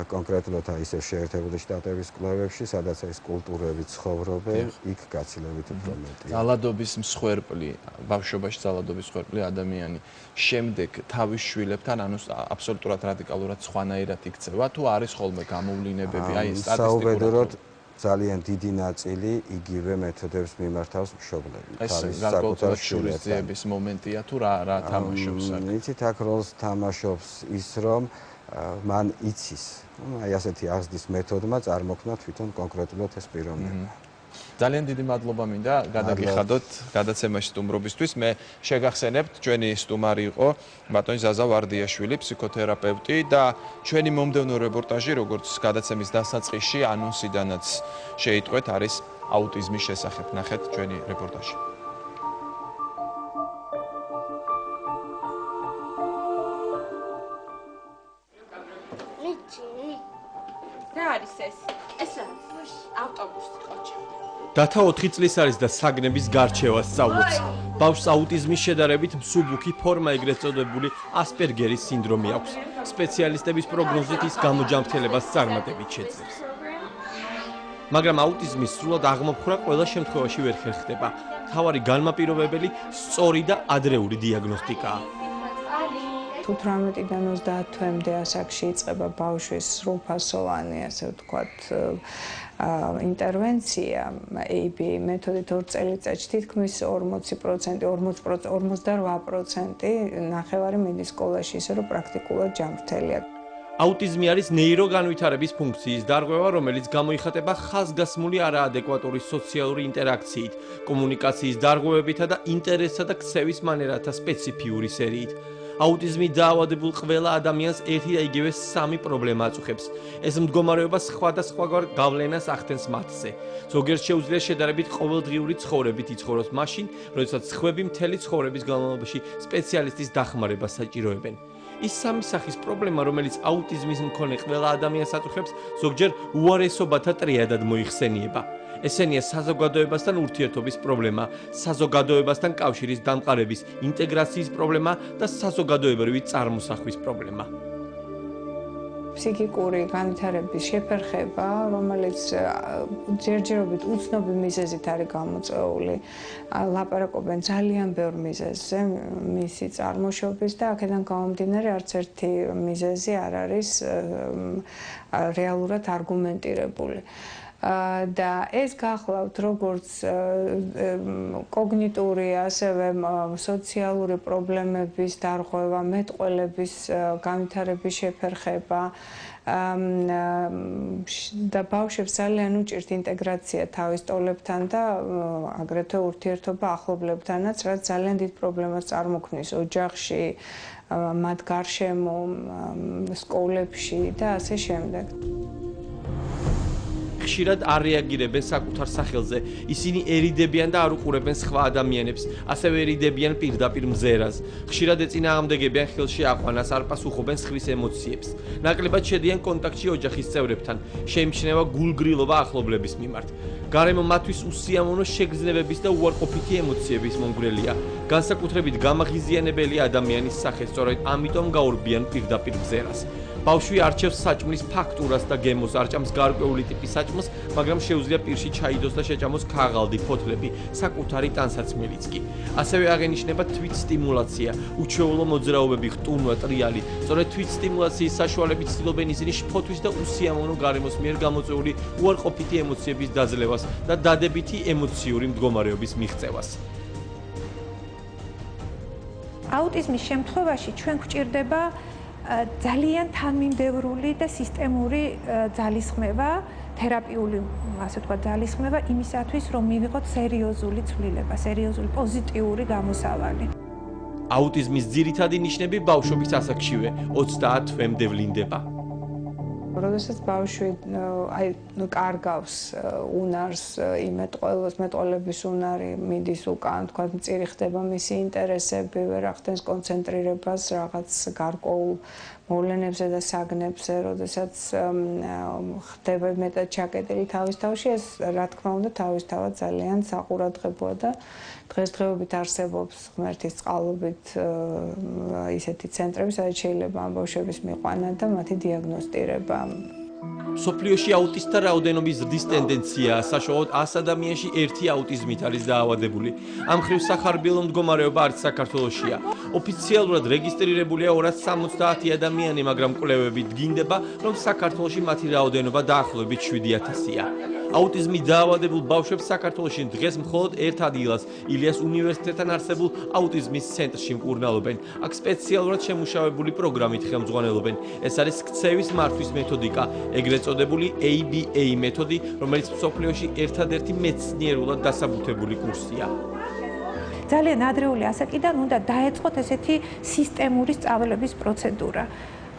კონკრეტულად ისე შეერთებული შტატების კვლევებში, სადაც ეს კულტურები ცხოვრობენ, იქ გაცილებით უფრო მეტია. ძალადობის მსხვერპლი, ბავშვობაში ძალადობის მსხვერპლი ადამიანი შემდეგ თავის შვილებთან, ანუ აბსოლუტურად რადიკალურად სხვანაირად იქცევა, თუ არის ხოლმე გამოვლინებები, აი სტატისტიკურად ძალიან დიდი ნაწილი იგივე მეთოდებს მიმართავს მშობლები. ეს საკუთარ შვილების მომენტია თუ რა თამაშობს აქ? იცით, აქ როლს თამაშობს ის, რომ მან იცის, აი ასეთი აღზრდის მეთოდმა წარმოქმნა თვითონ კონკრეტულად ეს პიროვნება. ძალიან დიდი მადლობა მინდა გადაგიხადოთ გადაცემაში სტუმრობისთვის. მე შეგახსენებთ, ჩვენი სტუმარი იყო ბატონი ზაზა ვარდიაშვილი, ფსიქოთერაპევტი და ჩვენი მომდევნო რეპორტაჟი, როგორც გადაცემის დასაწყისში ანონსიდანაც შეიტყვეთ, არის აუტიზმის შესახებ. ნახეთ ჩვენი რეპორტაჟი. რა არის ეს? ეს არის ავტობუსი ყოჩა. დათა 4 წლის არის და საგნების გარჩევას სწავლობს. ბავშვს აუტიზმის შედარებით მსუბუქი ფორმა, ეგრეთ წოდებული ასპერგერის სინდრომი აქვს. სპეციალისტების პროგნოზით ის გამოჯანმრთელებას წარმატებით შეძლებს. მაგრამ აუტიზმის სრულად აღმოფხვრა ყველა შემთხვევაში ვერ ხერხდება. მთავარი განმაპირობებელი სწორი და ადრეული დიაგნოსტიკაა. 18-დან 30 თვემდე ასაკში იწყება ბავშვის სრულფასოვანი, ასე ვთქვათ, ინტერვენცია ABA მეთოდით 2 წელიწადში თითქმის 40%, 48% ნახევარი მიდის სკოლაში, ისე რომ პრაქტიკულად ჯანმრთელია. აუტიზმი არის ნეიროგანვითარების ფუნქციის დარღვევა, რომელიც გამოიხატება ხაზგასმული არაადეკვატური სოციალური ინტერაქციით, კომუნიკაციის დარღვევებითა და ინტერესსა და ქცევის მანერათა სპეციფიური სერიით. აუტიზმი დაავადებულ ყველა ადამიანს ერთი და იგივე 3 პრობლემა აწუხებს. ეს მდგომარეობა სხვადასხვაგვარ გავლენას ახდენს მათზე. ზოგიერთ შეუძლია შედარებით ყოველდღიური ცხოვრებით იცხოვროს მაშინ, როდესაც სხვები მთელი ცხოვრების განმავლობაში სპეციალისტის დახმარებას საჭიროებენ. ის 3 სახის პრობლემა, რომელიც აუტიზმის მქონე ყველა ადამიანს აწუხებს, ზოგჯერ უარესობათა ტრიადად მოიხსენიება. ესენია საზოგადოებასთან ურთიერთობის პრობლემა, საზოგადოებასთან კავშირის დამყარების, ინტეგრაციის პრობლემა და საზოგადოებრივი წარმოსახვის პრობლემა. ფსიქიკური განვითარების შეფერხება, რომელიც ჯერჯერობით უცნობი მიზეზით არის გამოწვეული, ლაპარაკობენ ძალიან ბევრ მიზეზზე, მისი წარმოშობის და აქედან გამომდინარე არც ერთი მიზეზი არ არის რეალურად არგუმენტირებული. და ეს გახლავთ როგორც კოგნიტური, ასევე სოციალური პრობლემების დარღვევა, მეტყველების განვითარების შეფერხება და ბავშვებს ძალიან უჭირთ ინტეგრაცია თავის ტოლებთან და აგრეთვე ურთიერთობა ახლობლებთანაც, რაც ძალიან დიდ პრობლემას წარმოქმნის ოჯახში, მათ გარშემო, სკოლებში და ასე შემდეგ. ხშირად არ რეაგირებენ საკუთარ სახელზე. ისინი ერიდებიან და არ უყურებენ სხვა ადამიანებს, ასევე ერიდებიან პირდაპირ მზერას. ხშირად ეწინააღმდეგებიან ხელში აყვანას, არ პასუხობენ სხვის ემოციებს. ნაკლებად შედიან კონტაქტში ოჯახის წევრებთან. შეიმჩნევა გულგრილობა ახლობლების მიმართ. გარემო მათთვის უსიამოვნო შეგრძნებების და უარყოფითი ემოციების მომგვრელია. განსაკუთრებით გამაღიზიანებელი ადამიანის სახე, სწორედ ამიტომ გაურბიან პირდაპირ მზერას. ბავშვი არჩევს საჭმლის ფაქტურას და გემოს, არ ჭამს გარკვეული ტიპის საჭმელს, მაგრამ შეუძლია პირში ჩაიდოს და შეჭამოს ქაღალდი, ფოთლები, საკუთარი ტანსაცმელიც კი. ასევე აღენიშნება თვითსტიმულაცია, უჩვეულო მოძრაობები, ხტუნვა, ტრიალი. სწორედ თვითსტიმულაციის საშუალებით ცდილობენ ისინი შფოთვის და უსიამოვნო გარემოს მიერ გამოწვეული უარყოფითი ემოციების დაძლევას და დადებითი ემოციური მდგომარეობის მიღწევას. აუტიზმის შემთხვევაში ჩვენ გვჭირდება ძალიან თანმიმდევრული და სისტემური ძალისხმევა, თერაპიული, ასე ვთქვათ, ძალისხმევა იმისათვის, რომ მივიღოთ სერიოზული ცვლილება, სერიოზული პოზიტიური გამოსავალი. აუტიზმის ძირითადი ნიშნები ბავშვობის ასაკშივე 30 თვემდე ვლინდება. როდესაც ბავშვი კარგავს უნარს, მეტყველების უნარი მიდის უკან, თქვა მწირი ხდება მისი ინტერესები, ვერ ახდენს კონცენტრირებას რაღაც გარკვეულ მოვლენებზე და საგნებზე, როდესაც ხდება მეტად ჩაკეტილი თავის თავში, ეს რა თქმა უნდა თავისთავად ძალიან საყურადღებოა და დღესდღეობით არსებობს ღმერთის წყალობით ისეთი ცენტრები, სადაც შეიძლება ამ ბავშვების მიყვანა და მათი დიაგნოსტირება. სოფლიოში აუტისტთა რაოდენობის ზრდის ტენდენციაა, საშუალოდ 100 ადამიანში 1 აუტიზმით არის დაავადებული. ამ მხრივ სახარბიელო მდგომარეობა არც საქართველოშია. ოფიციალურად რეგისტრირებულია 270 ადამიანი, მაგრამ კვლევები დგინდება, რომ საქართველოში მათი რაოდენობა დაახლოებით 7000-ია. აუტიზმით დაავადებულ ბავშვებს საქართველოში დღეს მხოლოდ ერთ ადგილას, ილიას უნივერსიტეტთან არსებულ აუტიზმის ცენტრში მკურნალობენ. აქ სპეციალურად შემუშავებული პროგრამით ხელმძღვანელობენ. ეს არის ქცევის მართვის მეთოდიკა, ეგრეთ წოდებული ABA მეთოდი, რომელიც მსოფლიოში ერთადერთი მეცნიერულად დასაბუთებული კურსია. ძალიან ადრეული ასაკიდან უნდა დაეწყოთ ესეთი სისტემური სწავლების პროცედურა.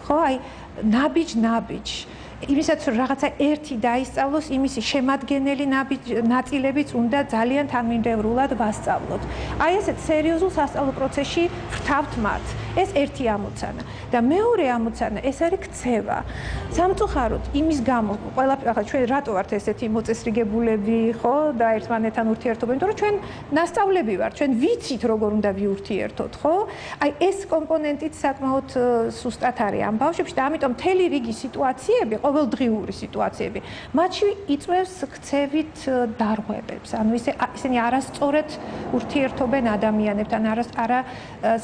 ხო, აი, ნაბიჯ იმისაც რომ რაღაცა ერთი დაისწავლოს, იმისი შემადგენელი ნაწილებიც უნდა ძალიან თანმიმდევრულად ვასწავლოთ. აი ესეთ სერიოზულ სასწავლო პროცესში ვრთავთ მათ. ეს ერთი ამოცანა და მეორე ამოცანა ეს არის ქცევა. სამწუხაროდ იმის გამო ყველაფერი ახლა ჩვენ რატო ვართ ესეთი მოწესრიგებულები, ხო და ერთმანეთთან ურთიერთობა, იმიტომ რომ ჩვენ ნასწავლები ვართ, ჩვენ ვიცით როგორ უნდა ვიურთიერთოთ, ხო? აი ეს კომპონენტიც საკმაოდ სუსტად არის ამ ბავშვებში და ამიტომ მთელი რიგი სიტუაციები, ყოველდღიური სიტუაციები, მათში იწვევს ქცევით დარღვევებს. ანუ ისინი არასწორად ურთიერთობენ ადამიანებთან, არა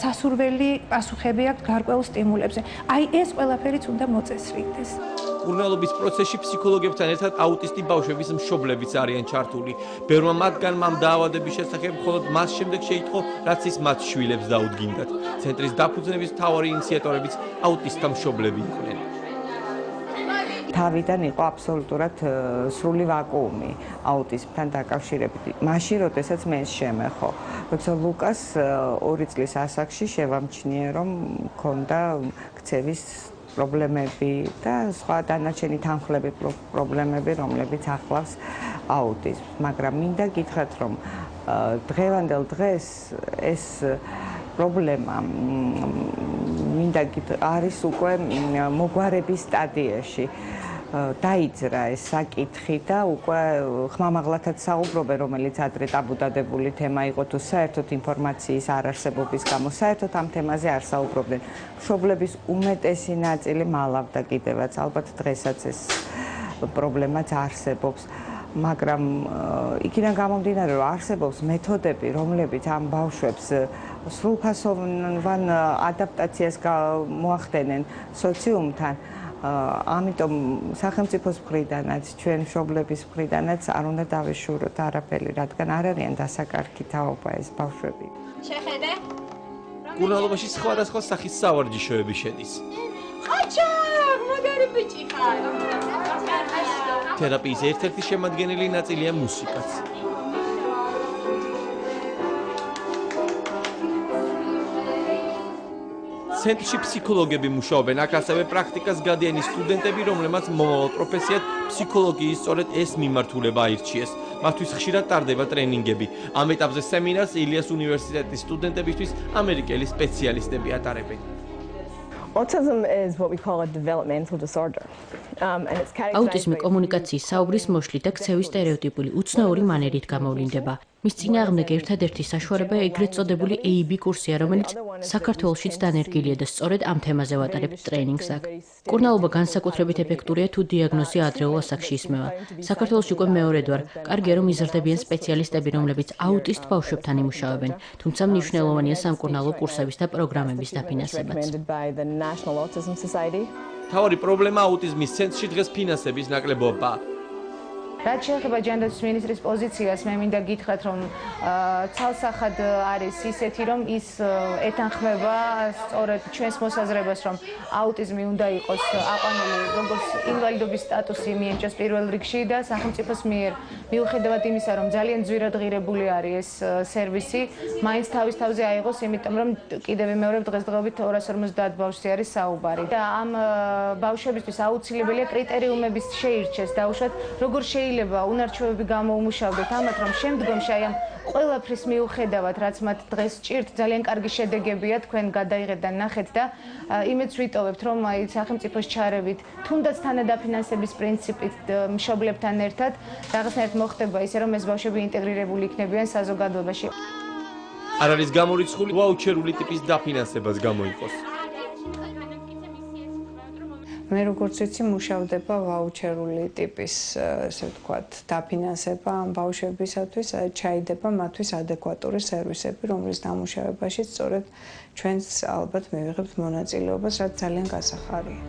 სასურველი პასუხები აქვთ გარკვეულ სტიმულებზე. აი ეს ყველაფერიც უნდა მოწესრიგდეს. კურნალობის პროცესში ფსიქოლოგებთან ერთად აუტისტი ბავშვების მშობლებიც არიან ჩართული. ბევრმა მათგანმა ამ დაავადების შესახებ მხოლოდ მას შემდეგ შეიტყო, რაც ის მათ შვილებს დაუდგინდათ. ცენტრის დაფუძნების მთავარი ინიციატორებიც აუტისტთა მშობლები იყვნენ. თავიდან იყო აბსოლუტურად სრული ვაკუუმი აუტიზმთან დაკავშირებით. მაშინ, როდესაც მე შემეხო, როცა ლუკას 2 წლის ასაკში შევამჩნიე, რომ მქონდა ქცევის პრობლემები და სხვა დანარჩენი თანხლები პრობლემები, რომლებიც ახლავს აუტიზმს. მაგრამ მინდა გითხრათ, რომ დღევანდელ დღეს ეს პრობლემა არის უკვე მოგვარების სტადიაში. დაიძრა ეს საკითხი და უკვე ხმამაღლათაც საუბრობენ, რომელიც ადრე ტაბუდადებული თემა იყო, თუ საერთოდ ინფორმაციის არარსებობის გამო საერთოდ ამ თემაზე არ საუბრობდნენ. მშობლების უმეტესი ნაწილი მალავდა კიდევაც, ალბათ დღესაც ეს პრობლემაც არსებობს. მაგრამ იქიდან გამომდინარე, რომ არსებობს მეთოდები, რომლებიც ამ ბავშვებს სრულფასოვან ადაპტაციას მოახდენენ სოციუმთან, ამიტომ სახელმწიფოს მხრიდანაც, ჩვენ მშობლების მხრიდანაც არ უნდა დავეშუროთ არაფერი, რადგან არ არიან დასაკარგი თაობა ეს ბავშვები. შეხედე? კურნალობაში სხვადასხვა სახის სავარჯიშოები შედის. ხაჩა, მოდარი ბიჭი ხარ. თერაპიის ერთ-ერთი შემადგენელი ნაწილია მუსიკაც. ცენტრში ფსიქოლოგები მუშაობენ, აქ ასევე პრაქტიკას გადიან სტუდენტები, რომლებმაც მომავალ პროფესიად ფსიქოლოგიის სწორედ ეს მიმართულება აირჩიეს. მათთვის ხშირად ტარდება ტრენინგები. ამ ეტაპზე სემინარს ილიას უნივერსიტეტის სტუდენტებისთვის ამერიკელი სპეციალისტები ატარებენ. Autism is what we call a developmental disorder. აუტიზმი კომუნიკაციის საუბრის მოშლით და ქცევის სტერეოტიპული უცნაური მანერით გამოვლინდება. მის წინააღმდეგ ერთადერთი საშუალება ეგრეთ წოდებული AB კურსია, რომელიც საქართველოშიც დანერგილია და სწორედ ამ თემაზე ვატარებთ ტრენინგს აქ. კურნალობა განსაკუთრებით ეფექტურია თუ დიაგნოზი ადრეულ ასაკში ისმევა. საქართველოში უკვე მეორედ ვარ. კარგია რომ იზრდებიან სპეციალისტები, რომლებიც აუტისტ ბავშვებთან იმუშავებენ, თუმცა მნიშვნელოვანია სამკურნალო კურსების და პროგრამების დაფინანსებაც. თავარი პრობლემა აუტიზმის ცენტრში დღეს ფინანსების ნაკლებობაა. რაც შეეხება ჯანდაცვის მინისტრის პოზიციას, მე მინდა გითხრათ, რომ ცალსახად არის ისეთი, რომ ის ეთანხმება სწორედ ჩვენს მოსაზრებას, რომ აუტიზმი უნდა იყოს აყვანილი როგორც ინვალიდობის სტატუსი მიენჭოს პირველ რიგში და სახელმწიფოს მიერ მიუხედავად იმისა, რომ ძალიან ძვირად ღირებული არის ეს სერვისი, მაინც თავის თავზე აიღოს, იმიტომ რომ კიდევ ვიმეორებ დღესდღეობით 250 ბავშვი არის საუბარი და ამ ბავშვებისთვის აუცილებელია კრიტერიუმების შეირჩეს დაუშვათ, როგორ შეიძლება უნარჩვევები გამოუმუშავდეთ ამათ, რომ შემდგომში აი ამ ყველაფრის მიუხედავად, რაც მათ დღეს ჭირთ, ძალიან კარგი შედეგებია თქვენ გადაიღეთ და ნახეთ და იმედს ვიტოვებთ, რომ აი სახელმწიფოს ჩარევით, თუნდაც თანადაფინანსების პრინციპით მშობლებთან ერთად რაღაცნაირად მოხდება ისე, რომ ეს ბავშვები ინტეგრირებული იქნებიან საზოგადოებაში. არ არის გამორიცხული ვაუჩერული ტიპის დაფინანსებას გამოიყოს. მე როგორც ვიცი, მუშავდება ვაუჩერული ტიპის, ესე ვთქვათ, დაფინანსება ამ ბავშვებისათვის, ჩაიდება მათთვის ადეკვატური სერვისები, რომლის დამუშავებაში სწორედ ჩვენც ალბათ მივიღებთ მონაწილეობას, რაც ძალიან გასახარია.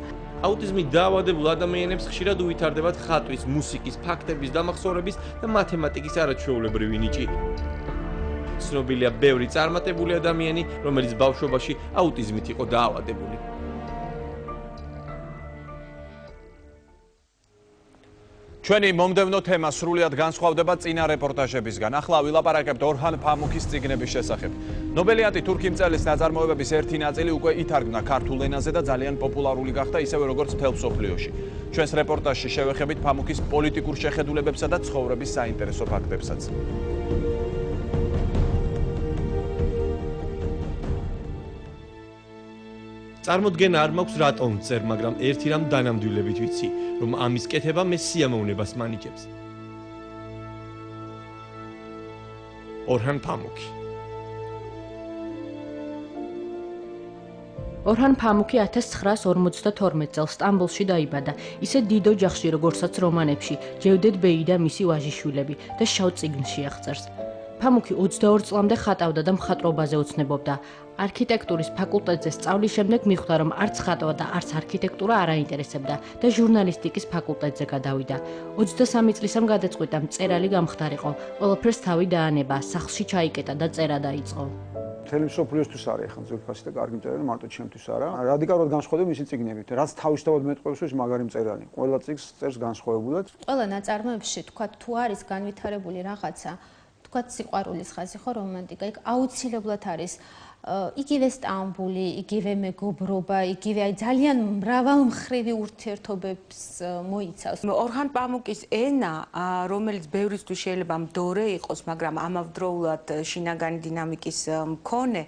აუტიზმით დაავადებულ ადამიანებს ხშირად უვითარდებათ ხატვის, მუსიკის, ფაქტების, დამახსოვრების და მათემატიკის არაჩვეულებრივი ნიჭი. ცნობილია ბევრი წარმატებული ადამიანი, რომელიც ბავშვობაში აუტიზმით იყო დაავადებული. ჩვენი მომდევნო თემა სრულიად განსხვავდება წინა რეპორტაჟებისგან. ახლა ვილაპარაკებთ ორჰან ფამუქის წიგნების შესახებ. ნობელიატი თურქი მწერლის ნაწარმოებების ერთი ნაწილი უკვე ითარგმნა ქართულ ენაზე და ძალიან პოპულარული გახდა ისევე როგორც მთელ მსოფლიოში. ჩვენს რეპორტაჟში შევეხებით ფამუქის პოლიტიკურ შეხედულებებსა და ცხოვრების საინტერესო ფაქტებსაც. წარმოდგენა არ მაქვს რატომ წერ, მაგრამ ერთი რამ დანამდვილებით ვიცი, რომ ამის კეთება მე სიამოვნებას მანიჭებს. ორჰან პამუკი ორჰან პამუკი 1952 წელს სტამბოლში დაიბადა, ისე დიდ ოჯახში, როგორცაც რომანებში, ჯევდეთ ბეი და მისი ვაჟიშვილები და შავ წიგნში აღწერს. პამუკი 22 წლამდე ხატავდა და მხატვრობაზე ოცნებობდა. არქიტექტურის ფაკულტეტზე სწავლის შემდეგ მიხვდა, რომ არც ხატვა და არც არქიტექტურა არ აინტერესებდა და ჟურნალისტიკის ფაკულტეტზე გადავიდა. 23 წლისამ გადაწყვიტა მწერალი გამხდარიყო. ყველაფერს თავი დაანება, სახლში ჩაიკეტა და წერა დაიწყო. მთელი მსოფლიოსთვის არის ახლა ძვირფასი და კარგი მწერალი, მარტო ჩემთვის არა. რადიკალურად განსხვავდება მისი წიგნებით. რაც თავისთავად მეტყობს, ის მაგარი მწერალი. ყველა წიგნს წერს განსხვავებულად. ყველა ნაწარმოებში თქვა თუ არის განვითარებული რაღაცა, თქვა სიყვარულის ხაზი ხო რომანტიკა, იქ აუცილებლად არის იგივე სტამბული, იგივე მეგობრობა, იგივე აი ძალიან მრავალმხრივი ურთიერთობებს მოიცავს. ორჰან პამუკის ენა, რომელიც ბევრისთვის შეიძლება მდორე იყოს, მაგრამ ამავდროულად შინაგანი დინამიკის მქონე,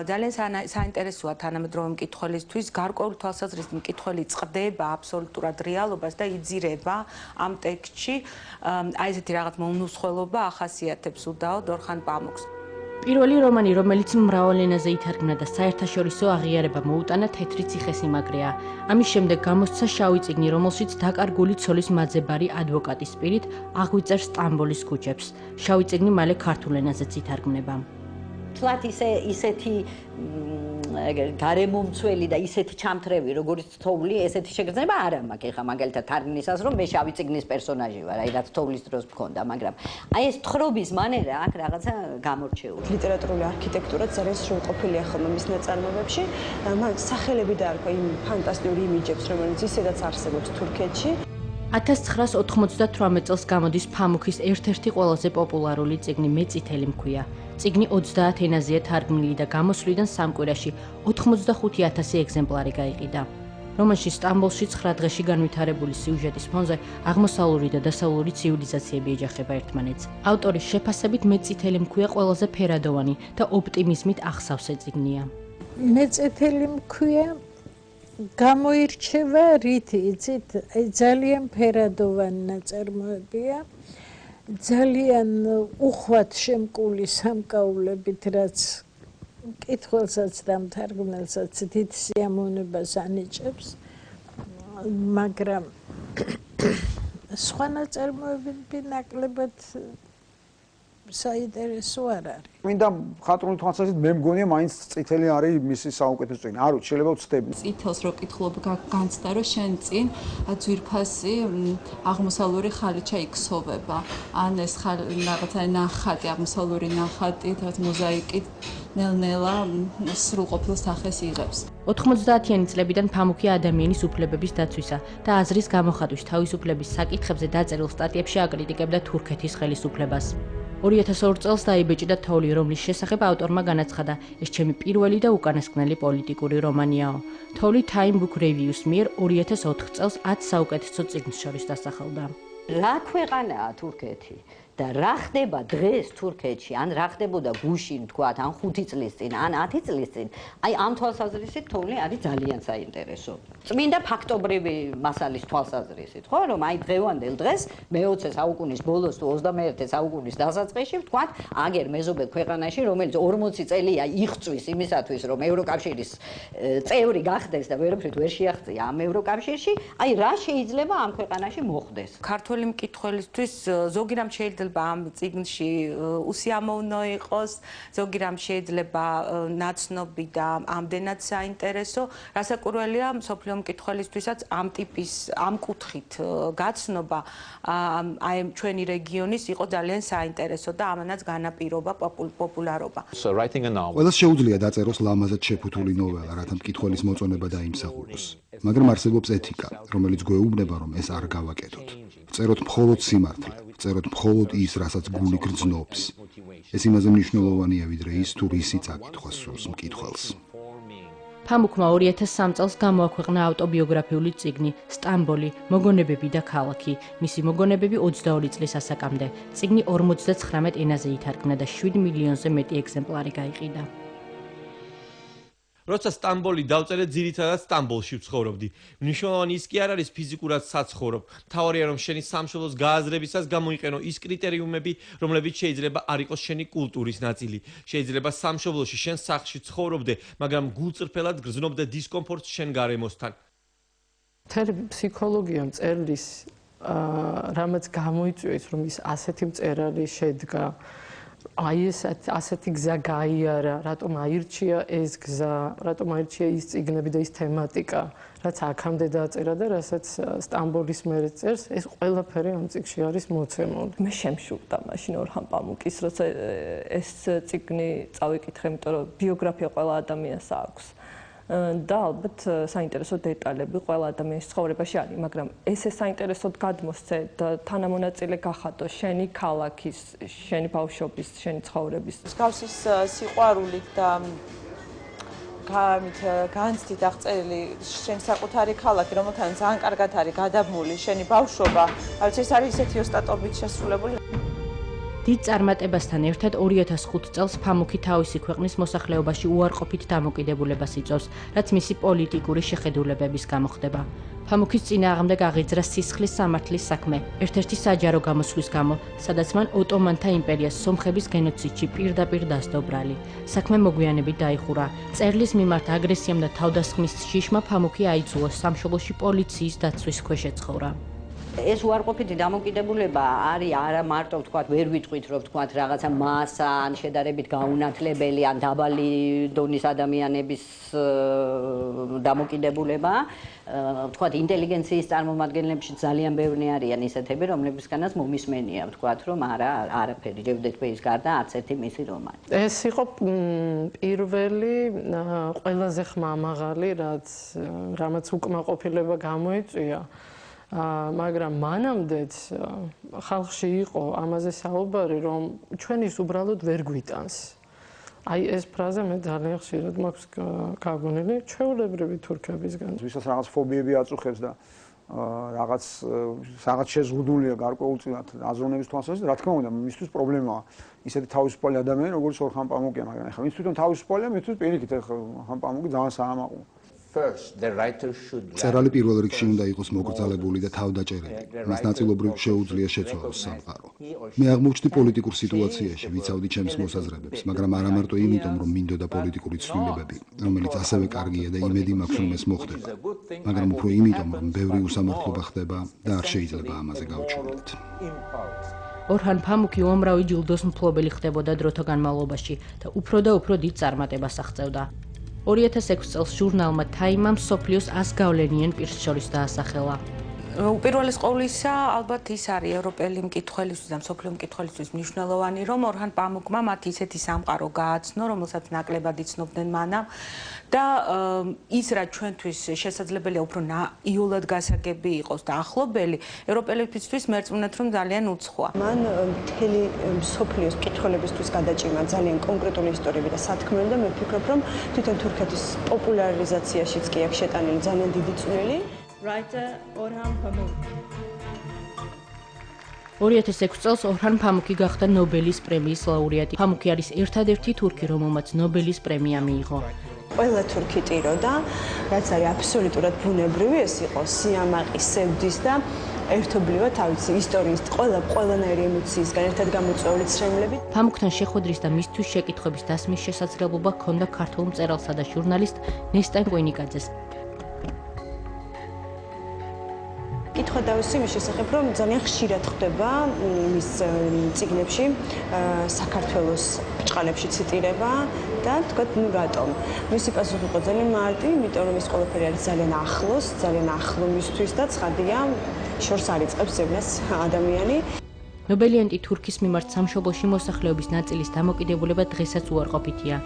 ძალიან საინტერესოა თანამედროვე მკითხველისთვის, გარკვეული თვალსაზრისით მკითხველი წყდება აბსოლუტურად რეალობას და იძირება ამ ტექსტში. აი ესეთი რაღაც მომნუსხველობა ახასიათებს უდაოდ ორჰან პამუკს. პირველი რომანი, რომელიც მრავალ ენაზე ითარგმნა და საერთაშორისო აღიარება მოუტანა, თეთრი ციხესიმაგრეა. ამის შემდეგ გამოსცა შავი წიგნი, რომელშიც დაკარგული ცოლის მაძებარი ადვოკატის პირით აღვიწერს სტამბოლის ქუჩებს. შავი წიგნი მალე ქართულ ენაზეც ითარგმნება. თლათ ისეთი გარემომცველი და ისეთი ჩამთრევი, როგორც თოვლი, ესეთი შეგრძნება არა მაქვს. ეხლა მაგალითად თარგმნისას რომ მე შავი წიგნის პერსონაჟი ვარ, აი რაც თოვლის დროს მქონდა, მაგრამ აი ეს თხრობის მანერა აქ რაღაცა გამორჩეული. ლიტერატურული არქიტექტურა ძალიან სრულყოფილია ხოლმე მის ნაწარმოებებში. მან სახელები დაარქვა იმ ფანტასტიკური იმიჯებს, რომელიც ისედაც არსებობს თურქეთში. 1998 წელს გამოდის პამუკის ერთ-ერთი ყველაზე პოპულარული წიგნი მეწითელი მქვია. წიგნი 30 ენაზეა თარგმნილი და გამოსვლიდან 3 კვირაში 85,000 ეგზემპლარი გაიყიდა. რომანში სტამბოლში 9 დღეში განვითარებული სიუჟეტის ფონზე აღმოსავლური და დასავლური ცივილიზაციები ეჯახება ერთმანეთს. ავტორის შეფასებით მეწითელი მქვია ყველაზე ფერადოვანი და ოპტიმიზმით ახსავსე წიგნია. მეწითელი მქვია გამოირჩევა რითი იცით, ძალიან ფერადოვანი ნაწარმოებია. ძალიან უხვად შემკული სამკაულებით, რაც მკითხველსაც და მთარგმნელსაც დიდ სიამოვნებას ანიჭებს, მაგრამ სხვა ნაწარმოებები ნაკლებად საინტერესო არ არის. მინდა მხატვრული თვალსაზრისით მე მგონია მაინც წითელი არის მისი საუკეთესო წიგნი. არ ვიცი, შეიძლება ვცდები. წითელს რო კითხულობ განცდა რომ შენ წინ ძვირფასი აღმოსავლური ხალიჩა იქსოვება. ან ეს რაღაცა ნახატი, აღმოსავლური ნახატი, თორემ მოზაიკით ნელ-ნელა სრულყოფილ სახეს იღებს. 90-იანი წლებიდან პამუკი ადამიანის უფლებების დაცვისა და აზრის გამოხატვის თავისუფლების საკითხებზე დაწერილ სტატიებში აკრიტიკებდა თურქეთის ხელისუფლებას. 2002 წელს დაიბეჭდა თოვლი, რომლის შესახებ ავტორმა განაცხადა, ეს ჩემი პირველი და უკანასკნელი პოლიტიკური რომანიაო. თოვლი Time Book Review-ს მიერ 2004 წელს 10 საუკეთესო წიგნს შორის დასახელდა. რა ქვეყანაა თურქეთი? და რა ხდება დღეს თურქეთში, ან რა ხდებოდა გუშინ, თქვათ, ან 5 წლის წინ, ან 10 წლის წინ, აი ამ თვალსაზრისით თოვლი არის ძალიან საინტერესო. წმინდა ფაქტობრივი მასალის თვალსაზრისით, ხო, რომ აი დღევანდელ დღეს მე-20 საუკუნის ბოლოს თუ 21 საუკუნის დასაწყისში, თქვათ, აგერ მეზობელ ქვეყანაში, რომელიც 40 წელია იღწვის იმისათვის, რომ ევროკავშირის წევრი გახდეს და ვერაფრით ვერ შეაღწია ამ ევროკავშირში, აი რა შეიძლება ამ ქვეყანაში მოხდეს. ქართველი მკითხველისთვის ზოგი რამ შეიძლება ამ წიგნში უსიამოვნო იყოს, ზოგი რამ შეიძლება ნაცნობი და ამდენად საინტერესო. რასაკვირველია, მსოფლიო მკითხველისთვისაც ამ ტიპის, ამ კუთხით გაცნობა აი ჩვენი რეგიონის იყო ძალიან საინტერესო და ამანაც განაპირობა პოპულარობა. ყველას შეუძლია დაწეროს ლამაზად შეფუთული ნოველა, რათა მკითხველის მოწონება დაიმსახუროს. მაგრამ არსებობს ეთიკა, რომელიც გვეუბნება, რომ ეს არ გავაკეთოთ. წეროთ მხოლოდ სიმართლე, წეროთ მხოლოდ ის, რასაც გული გრძნობს. ეს იმაზე მნიშვნელოვანია, ვიდრე ის, თუ რისი წაკითხვა სურს მკითხველს. პამუკმა 2003 წელს გამოაქვეყნა ავტობიოგრაფიული წიგნი სტამბოლი, მოგონებები და ქალაქი. მისი მოგონებები 22 წლის ასაკამდე. წიგნი 59 ენაზე ითარგმნა და 7 მილიონზე მეტი ეგზემპლარი გაიყიდა. როცა სტამბოლი დავწერე, ძირითადად სტამბოლში ვცხოვრობდი. მნიშვნელოვანი ის კი არ არის ფიზიკურად საცხოვრობ. მთავარია რომ შენი სამშობლოს გააზრებისას გამოიყენო ის კრიტერიუმები, რომლებიც შეიძლება არ იყოს შენი კულტურის ნაწილი. შეიძლება სამშობლოში შენ სახლში ცხოვრობდე, მაგრამ გულწრფელად გრძნობდე დისკომფორტს შენ გარემოსთან. მთელი ფსიქოლოგია მწერლის რამაც გამოიწვია ის რომ ის ასეთი მწერალი შედგა აი ეს ასეთი გზა გაიარა, რატომ აირჩია ეს გზა, რატომ აირჩია ის წიგნები და ის თემატიკა, რაც აქამდე დაწერა და რასაც სტამბოლის მერე წერს, ეს ყველაფერი ამ წიგნში არის მოცემული. მე შემშურდა მაშინ ორჰან პამუკის, როცა ეს წიგნი წავიკითხე, იმიტომ რომ ბიოგრაფია ყველა ადამიანს აქვს. და ალბათ საინტერესო დეტალები ყველა ადამიანის ცხოვრებაში არის, მაგრამ ესე საინტერესოდ გადმოსცე და თანამონაწილე გახადო შენი ქალაქის, შენი ბავშვობის, შენი ცხოვრების. მსგავსის სიყვარულით და განცდით აღწერილი შენი საკუთარი ქალაქი, რომელთან ძალიან კარგად არის გადაბმული შენი ბავშვობა, ალბათ ეს არის ისეთი ოსტატობით შესრულებული. დიდ წარმატებასთან ერთად 2005 წელს ფამუქი თავისი ქვეყნის მოსახლეობაში უარყოფით დამოკიდებულებას იწვევს, რაც მისი პოლიტიკური შეხედულებების გამო ხდება. ფამუქის წინააღმდეგ აღიძრა სისხლის სამართლის საქმე, ერთ-ერთი საჯარო გამოსვლის გამო, სადაც მან ოტომანთა იმპერიას სომხების გენოციდში პირდაპირ დასდო ბრალი. საქმე მოგვიანებით დაიხურა. წერლის მიმართ აგრესიამ და თავდასხმის შიშმა ფამუქი აიძულოს სამშობლოში პოლიციის დაცვის ქვეშ ეცხოვრა. ეს უარყოფითი დამოკიდებულება არის არა მარტო ვთქვათ, ვერ ვიტყვით რომ ვთქვათ რაღაცა მასა ან შედარებით გაუნათლებელი ან დაბალი დონის ადამიანების დამოკიდებულება, ვთქვათ, ინტელიგენციის წარმომადგენლებში ძალიან ბევრი არიან ისეთები, რომლებისგანაც მომისმენია ვთქვათ, რომ არაფერი ჯევდეტბეის გარდა არც ერთი მისი რომანი. ეს იყო პირველი ყველაზე ხმამაღალი, რამაც უკმაყოფილება გამოიწვია. მაგრამ მანამდეც ხალხში იყო ამაზე საუბარი, რომ ჩვენ ის უბრალოდ ვერ გვიტანს. აი ეს ფრაზა მე ძალიან ხშირად მაქვს გაგონილი ჩვეულებრივი თურქებისგან. ვისაც რაღაც ფობიები აწუხებს და რაღაც შეზღუდულია გარკვეულწილად აზროვნების თვალსაზრისით, რა თქმა უნდა, მისთვის პრობლემაა. ისეთი თავისუფალი ადამიანი, როგორც ორჰან პამუკია, მაგრამ ეხლა ვინც თვითონ თავისუფალია, მისთვის პირიქით ეხლა ორჰან პამუკი ძალიან საამაყოა. წერალი პირველ რიგში უნდა იყოს მოკრძალებული და თავდაჭერილი. მას ნაწილობრივ შეუძლია შეცვალოს სამყარო. მე აღმოჩნდი პოლიტიკურ სიტუაციაში, ვიცავდი ჩემს მოსაზრებებს, მაგრამ არა მარტო იმიტომ, რომ მინდოდა პოლიტიკური ცვლილებები, რომელიც ასევე კარგია და იმედი მაქვს, რომ ეს მოხდება, მაგრამ უფრო იმიტომ, რომ ბევრი უსამართლობა ხდება და არ შეიძლება ამაზე გავჩვენოთ. ორჰან ფამუკი უამრავი ჯილდოს მფლობელი ხდებოდა დროთა განმავლობაში და უფრო და უფრო დიდ წარმატებას აღწევდა. 2006 წელს ჟურნალმა Time-მა მსოფლიოს 100 გავლენიან პირს შორის დაასახელა. უპირველეს ყოვლისა, ალბათ ის არის ევროპელი მკითხველისთვის და მსოფლიო მკითხველისთვის მნიშვნელოვანი, რომ ორჰან პამუკმა მათ ისეთი სამყარო გააცნო, რომელსაც ნაკლებად იცნობდნენ მანამ და ის რა ჩვენთვის შესაძლებელია უფრო ნაიოლად გასაგები იყოს და ახლობელი, ევროპელებისთვის მერწმუნეთ რომ ძალიან უცხოა. მან მთელი მსოფლიოს მკითხველებისთვის გადაჭიმა ძალიან კონკრეტული ისტორიები და სათქმელი და მე ვფიქრობ, რომ თვითონ თურქეთის პოპულარიზაციაშიც კი აქვს შეტანილი ძალიან დიდი წვლილი. Writer Orhan Pamuk. 2006 წელს ორჰან ფამუკი გახდა ნობელის პრემიის ლაურეატი. ფამუკი არის ერთადერთი თურქი, რომელმაც ნობელის პრემია მიიღო. ყველა თურქი ტიროდა, რაც არის აბსოლუტურად ბუნებრივი, ეს იყო სიამაყი, სევდის და ერთობლივად, თავისი ისტორიის ყველანაირი ემოციისგან ერთად გამოწვეული ცრემლებით. ფამუკთან შეხვედრის და მისთვის შეკითხვების დასმის შესაძლებლობა ჰქონდა ქართულ მწერალსა და ჟურნალისტ ნესტან კვინიკაძეს. კითხვა დავისი მის შესახებ, რომ ძალიან ხშირად ხდება მის წიგნებში საქართველოს ბრჭყალებში ციტირება და თქვათ, ნუ რატომ. მისი პასუხი იყო ძალიან მარტივი, იმიტომ რომ ეს ყველაფერი არის ძალიან ახლო მისთვის და ცხადია, შორს არ იწყებს ზევნას ადამიანი. ნობელიანტი თურქის მიმართ სამშობლოში მოსახლეობის ნაწილის დამოკიდებულება დღესაც უარყოფითია.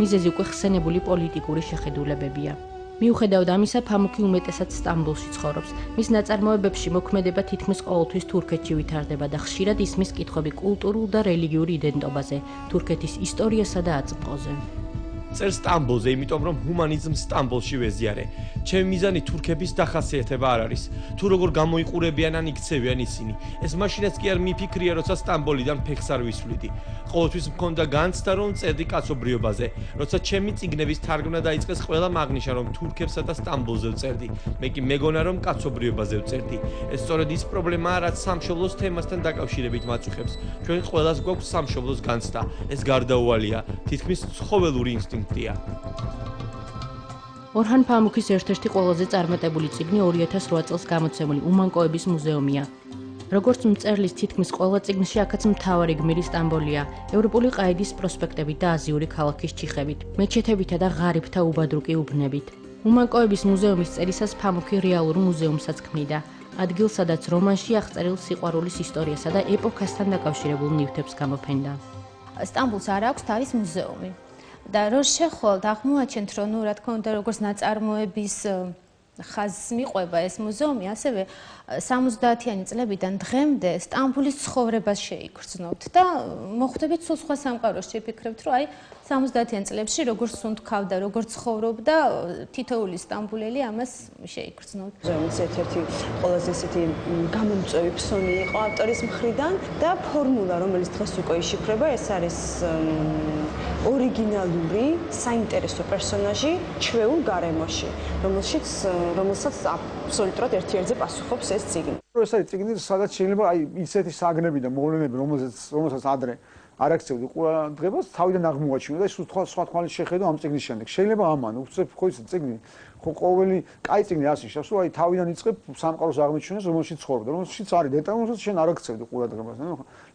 მიზეზი უკვე ხსენებული პოლიტიკური შეხედულებებია. მიუხედავად ამისა, ფამუკი უმეტესად სტამბოლში ცხოვრობს. მის ნაწარმოებებში მოქმედება თითქმის ყოველთვის თურქეთში ვითარდება და ხშირად ისმის კითხვები კულტურულ და რელიგიურ იდენტობაზე, თურქეთის ისტორიასა და აწმყოზე. წერ სტამბოლზე, იმიტომ რომ ჰუმანიზმს სტამბოლში ვეზიარე. ჩემი მიზანი თურქების დახასიათება არ არის. თუ როგორ გამოიყურებიან ან იქცევიან ისინი. ეს მაშინაც კი არ მიფიქრია, როცა სტამბოლიდან ფეხს არ ვისვლიდი. ყოველთვის მქონდა განცდა, რომ წერდი კაცობრიობაზე. როცა ჩემი წიგნების თარგმნა დაიწყეს, ყველა მაგნიშა, რომ თურქებსა და სტამბოლზე ვწერდი. მე კი მეგონა, რომ კაცობრიობაზე ვწერდი. ეს სწორედ ის პრობლემაა, რაც სამშობლოს თემასთან დაკავშირებით მაწუხებს. ჩვენ ყველას გვაქვს სამშობლოს განცდა. ეს გარდაუვალია, თითქმის ცხოველური ინსტინქტია. ორჰან ფამუქის ერთ-ერთი ყველაზე წარმატებული წიგნი 2008 წელს გამოცემული უმანკოების მუზეუმია. როგორც მწერლის თითქმის ყველა წიგნში აქაც მთავარი გმირი სტამბოლია, ევროპული ყაიდის პროსპექტებით და აზიური ქალაქის ჩიხებით, მეჩეთებითა და ღარიბთა უბადრუკი უბნებით. უმანკოების მუზეუმის წერისას ფამუქი რეალურ მუზეუმსაც ქმნიდა, ადგილს, სადაც რომანში აღწერილ სიყვარულის ისტორიასა და ეპოქასთან დაკავშირებულ ნივთებს გამოფენდა. სტამბოლს არ აქვს თავის მუზეუმი. და რო შეხვალთ აღმოაჩენთ, რომ რა თქმა უნდა, როგორც ნაწარმოების ხაზს მიყვება ეს მუზეუმი, ასევე 70-იანი წლებიდან დღემდე სტამბოლის ცხოვრებას შეიგრძნობთ და მოხვდებით სულ სხვა სამყაროში, ფიქრებთ, რომ აი 70-იან წლებში როგორც სუნთქავდა, როგორც ცხოვრობდა თითოეული სტამბოლელი ამას შეიგრძნოთ. მუზეუმის ერთ-ერთი ყველაზე ესეთი გამომწვევი ფსონი იყო ავტორის მხრიდან და ფორმულა, რომელიც დღეს უკვე იშიფრება, ეს არის ორიგინალური, საინტერესო პერსონაჟი ჩვეულ გარემოში, რომელსაც აბსოლუტურად ერთ-ერთზე პასუხობს ეს წიგნი. ეს არის წიგნი, სადაც შეიძლება აი ისეთი საგნები და მოვლენები, რომელსაც ადრე არ აქცევდი ყურადღებას, თავიდან აღმოაჩინო და ეს სხვა თვალის შეხედვა ამ წიგნის შემდეგ. შეიძლება ამან უცებ ხო ის წიგნი, ხო ყოველი კაი წიგნი ასე შეავს, რომ აი თავიდან იწყებ სამყაროს აღმოჩენას, რომელშიც ცხოვრობ და რომელშიც არის დეტალი, რომელსაც შენ არ აქცევდი ყურადღებას.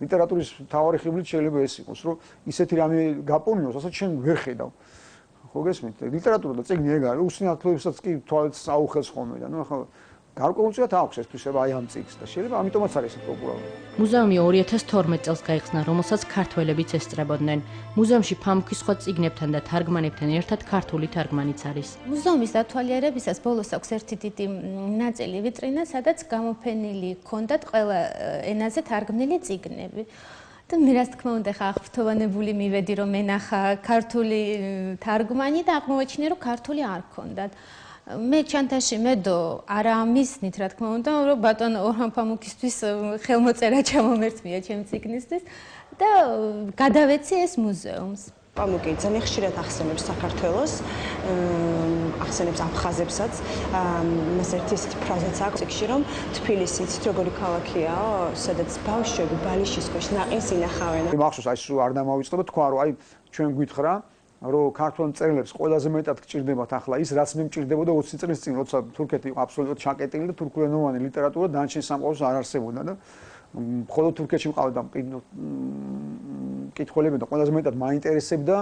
ლიტერატურის მთავარი ხიბლით შეიძლება ეს იყოს, რომ ისეთი რამე გაპონიოს, რასაც შენ ვერ ხედავ. ხო გესმით? ლიტერატურა და წიგნი ეგ არის, უსინათლოებსაც კი თვალს აუხელს ხოლმე და ნუ ახლა გარკვეულწილად აქვს ეს თვისება აი ამ წიგნს და შეიძლება ამიტომაც არის ეს პოპულარული. მუზეუმი 2012 წელს გაიხსნა, რომელსაც ქართველებიც ესწრებოდნენ. მუზეუმში ფამუქის სხვა წიგნებთან და თარგმანებთან ერთად ქართული თარგმანიც არის. მუზეუმის დათვალიერებისას ბოლოს აქვს ერთი დიდი ნაწილი ვიტრინა, სადაც გამოფენილი ჰქონდათ ყველა ენაზე თარგმნილი წიგნები. და მე რას თქმა უნდა ხა აღფრთოვანებული მივედი, რომ ენახა ქართული თარგმანი და აღმოაჩინე, რომ ქართული არ ჰქონდათ. მე ჩანთაში მედო არა ამისნით, რა თქმა უნდა, რომ ბატონო ორჰან ფამუქისთვის ხელმოწერა ჩამომერთმია ჩემ წიგნისთვის და გადავეცი ეს მუზეუმს. პამუკი ძალიან ხშირად ახსენებს საქართველოს, ახსენებს აფხაზებსაც. მას ერთი ისეთი ფრაზაც აქვს იქში, რომ თბილისი იცით როგორი ქალაქია, სადაც ბავშვები ბალიშის ქვეშ ნაყინს ინახავენ. მახსოვს აი სულ არ დამოვიწყდა თქვა, რომ აი ჩვენ გვითხრა რომ ქართულ მწერლებს ყველაზე მეტად გჭირდებათ ახლა ის, რაც მე მჭირდებოდა 20 წლის წინ, როცა თურქეთი იყო აბსოლუტურად ჩაკეტილი და თურქულენოვანი ლიტერატურა დანარჩენ სამყაროს არ არსებობდა და მხოლოდ თურქეთში მყავდა მკითხველები და ყველაზე მეტად მაინტერესებდა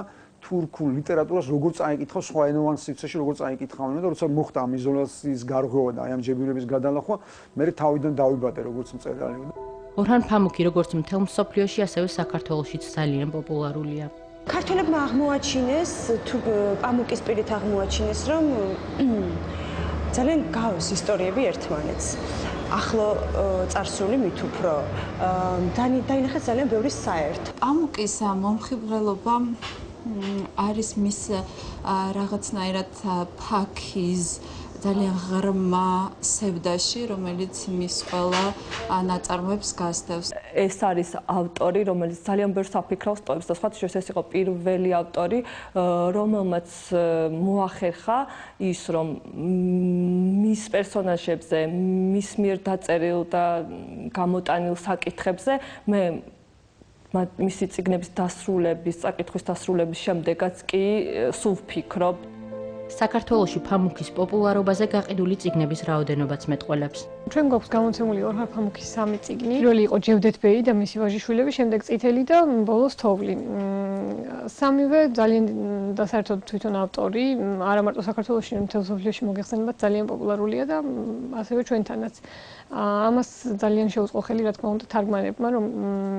თურქულ ლიტერატურას როგორ წაიკითხავ სხვა ენოვან სივრცეში, როგორ წაიკითხავენ და როცა მოხდა ამ იზოლაციის გარღვევა და აი ამ ჯებირების გადალახვა, მე თავიდან დავიბადე როგორც მწერალი. ორჰან ფამუქი როგორც მთელ მსოფლიოში, ასევე საქართველოშიც ძალიან პოპულარულია. ქართველებმა აღმოაჩინეს, თუ პამუკის პირით აღმოაჩინეს, რომ ძალიან გავს ისტორიები ერთმანეთს. ახლო წარსული მით უფრო დაინახეთ ძალიან ბევრი საერთო. პამუკის მომხიბვლელობა არის მის რაღაცნაირად ფაქიზ ძალიან ღრმა სევდაში, რომელიც მის ყველა ნაწარმოებს გასდევს. ეს არის ავტორი, რომელიც ძალიან ბევრს აფიქრავს ტოებს და სხვათა შორის ეს იყო პირველი ავტორი, რომელმაც მოახერხა ის, რომ მის პერსონაჟებზე, მის მიერ დაწერილ და გამოტანილ საკითხებზე მე მისი წიგნების დასრულების, საკითხვის დასრულების შემდეგაც კი სულ ვფიქრობ. საქართველოში ფამუქის პოპულარობაზე გაყიდული წიგნების რაოდენობაც მეტყველებს. ჩვენ გვაქვს გამოცემული ორჰან ფამუქის 3 წიგნი. პირველი იყო ჯევდეთ ბეი და მისი ვაჟიშვილები, შემდეგ წითელი და ბოლოს თოვლი. სამივე ძალიან და საერთოდ თვითონ ავტორი, არა მარტო საქართველოში, მთელ მსოფლიოში მოგეხსენებათ, ძალიან პოპულარულია და ასევე ჩვენთანაც. ამას ძალიან შეუწყო ხელი, რა თქმა უნდა, თარგმანებმა, რომ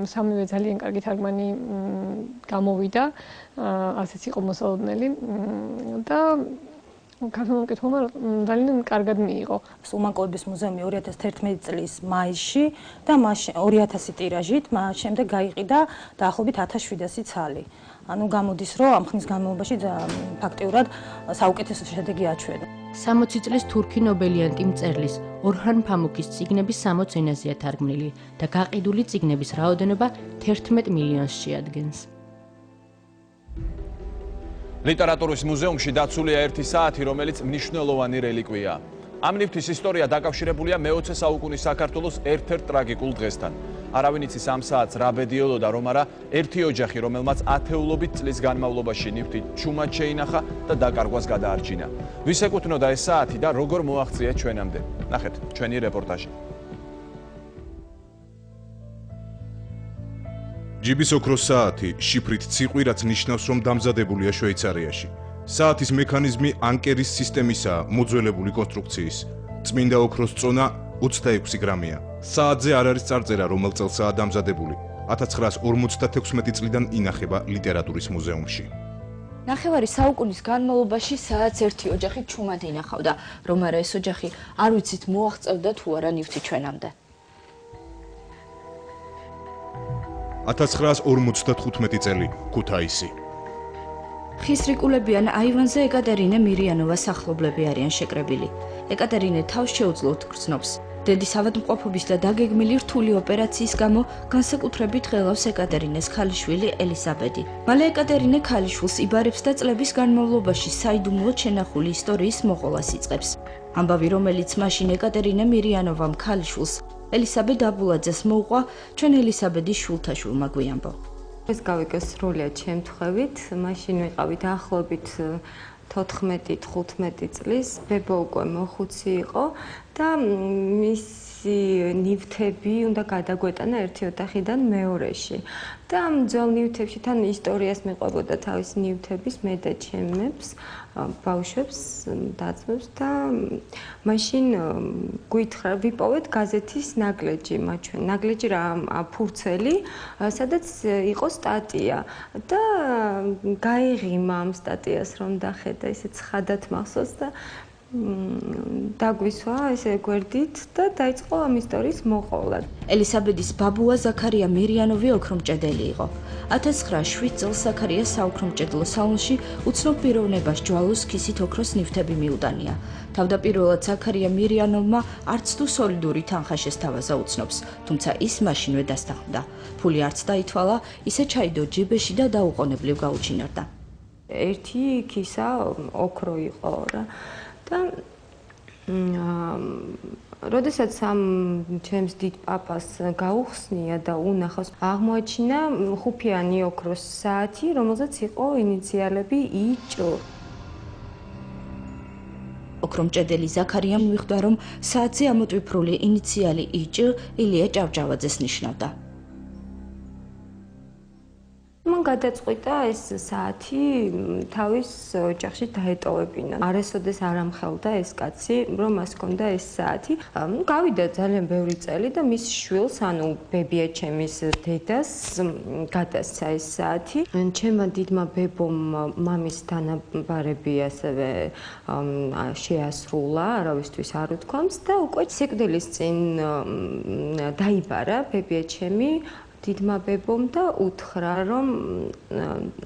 სამივე ძალიან კარგი თარგმანი გამოვიდა, ასეც იყო მოსალოდნელი და ქართულმა მკითხველმა ძალიან კარგად მიიღო. უმანკოების მუზეუმი 2011 წლის მაისში და 2000 ტირაჟით, მას შემდეგ გაიყიდა დაახლოებით 1700 ცალი. ანუ გამოდის, რომ ამ ხნის განმავლობაში ფაქტიურად საუკეთესო შედეგი აჩვენა. 60 წლის თურქი ნობელიანტი მწერლის ორჰან ფამუქის წიგნები 60 ენაზეა თარგმნილი და გაყიდული წიგნების რაოდენობა 11 მილიონს შეადგენს. ლიტერატურის მუზეუმში დაცულია ერთი საათი, რომელიც მნიშვნელოვანი რელიკვიაა. ამ ნივთის ისტორია დაკავშირებულია მე-20 საუკუნის საქართველოს ერთ-ერთ ტრაგიკულ დღესთან. არავინ იცის ამ საათს რა ბედიელოდა, რომ არა ერთი ოჯახი, რომელმაც ათეულობით წლის განმავლობაში ნივთი ჩუმად შეინახა და დაკარგვას გადაარჩინა. ვის ეკუთვნოდა ეს საათი და როგორ მოაღწია ჩვენამდე? ნახეთ ჩვენი რეპორტაჟი. ჯიბის ოქროს საათი შიფრით ციყვი, რაც ნიშნავს, რომ დამზადებულია შვეიცარიაში. საათის მექანიზმი ანკერის სისტემისაა, მოძველებული კონსტრუქციის. წმინდა ოქროს წონა 26 გრამია. საათზე არ არის წარწერა, რომელ წელსაა დამზადებული. 1956 წლიდან ინახება ლიტერატურის მუზეუმში. ნახევარი საუკუნის განმავლობაში საათს ერთი ოჯახი ჩუმად ინახავდა, რომ არა ეს ოჯახი არ ვიცით მოაღწევდა თუ არა ნივთი ჩვენამდე. 1955 წელი, ქუთაისი. ხის რიკულებიან აივანზე ეკატერინე მირიანოვას სახლობლები არიან შეკრებილი. ეკატერინე თავს შეუძლოთ გრძნობს. დედის ავადმყოფობის და დაგეგმილი რთული ოპერაციის გამო განსაკუთრებით ღელავს ეკატერინეს ქალიშვილი ელისაბედი. მალე ეკატერინე ქალიშვილს იბარებს და წლების განმავლობაში საიდუმლოდ შენახული ისტორიის მოყოლას იწყებს. ამბავი, რომელიც მაშინ ეკატერინე მირიანოვამ ქალიშვილს ელისაბედ აბულაძეს მოუყვა, ჩვენ ელისაბედის შვილთაშვილმა გვიამბო. ეს გავიგე სრულად შემთხვევით, მაშინ ვიყავი დაახლოებით 14-15 წლის, ბებო უკვე მოხუცი იყო და მისი ნივთები უნდა გადაგვეტანა ერთი ოთახიდან მეორეში. და ამ ძველ ნივთებში თან ისტორიას მიყვებოდა თავისი ნივთების მე და ჩემებს, ბავშვებს, და-ძმებს და მაშინ გვითხრა ვიპოვეთ გაზეთის ნაგლეჯი მაჩვენ. ნაგლეჯი რა ფურცელი, სადაც იყო სტატია და გაიღიმა ამ სტატიას რომ დახედა, ისე ცხადად მახსოვს და დაგვისვა ესე გვერდით და დაიწყო ამ ისტორიის მოყოლა. ელისაბედის ბაბუა ზაქარია მირიანოვი ოქრომჭედელი იყო. 1907 წელს ზაქარია საოქრომჭედლო სალონში უცნობ პიროვნებას ჯვალოს ქისით ოქროს ნივთები მიუტანია. თავდაპირველად ზაქარია მირიანოვმა არც თუ სოლიდური თანხა შესთავაზა უცნობს, თუმცა ის მაშინვე დასთანხმდა. ფული არც დაითვალა, ისე ჩაიდო ჯიბეში და დაუყოვნებლივ გაუჩინარდა. ერთი ქისა ოქრო იყო რა. და როდესაც ამ ჩემს დიდ პაპას გაუხსნია და უნახავს, აღმოაჩინა ხუფიანი ოქროს საათი, რომელზეც იყო ინიციალები იჭ. ოქრომჭედელი ზაქარია მიხვდა, რომ საათზე ამოტვიფრული ინიციალი იჭ ილია ჭავჭავაძეს ნიშნავდა. მან გადაწყვიტა ეს საათი თავის ოჯახში დაეტოვებინა. არასოდეს არ ამხელდა ეს კაცი, რომ მას ჰქონდა ეს საათი. გავიდა ძალიან ბევრი წელი და მის შვილს, ანუ ბებიაჩემის დედას გადასცა ეს საათი. ჩემმა დიდმა ბებომ მამის დანაბარები ასევე შეასრულა, არავისთვის არ უთქვამს და უკვე სიკვდილის წინ დაიბარა ბებიაჩემი დიდმა ბებომ და უთხრა, რომ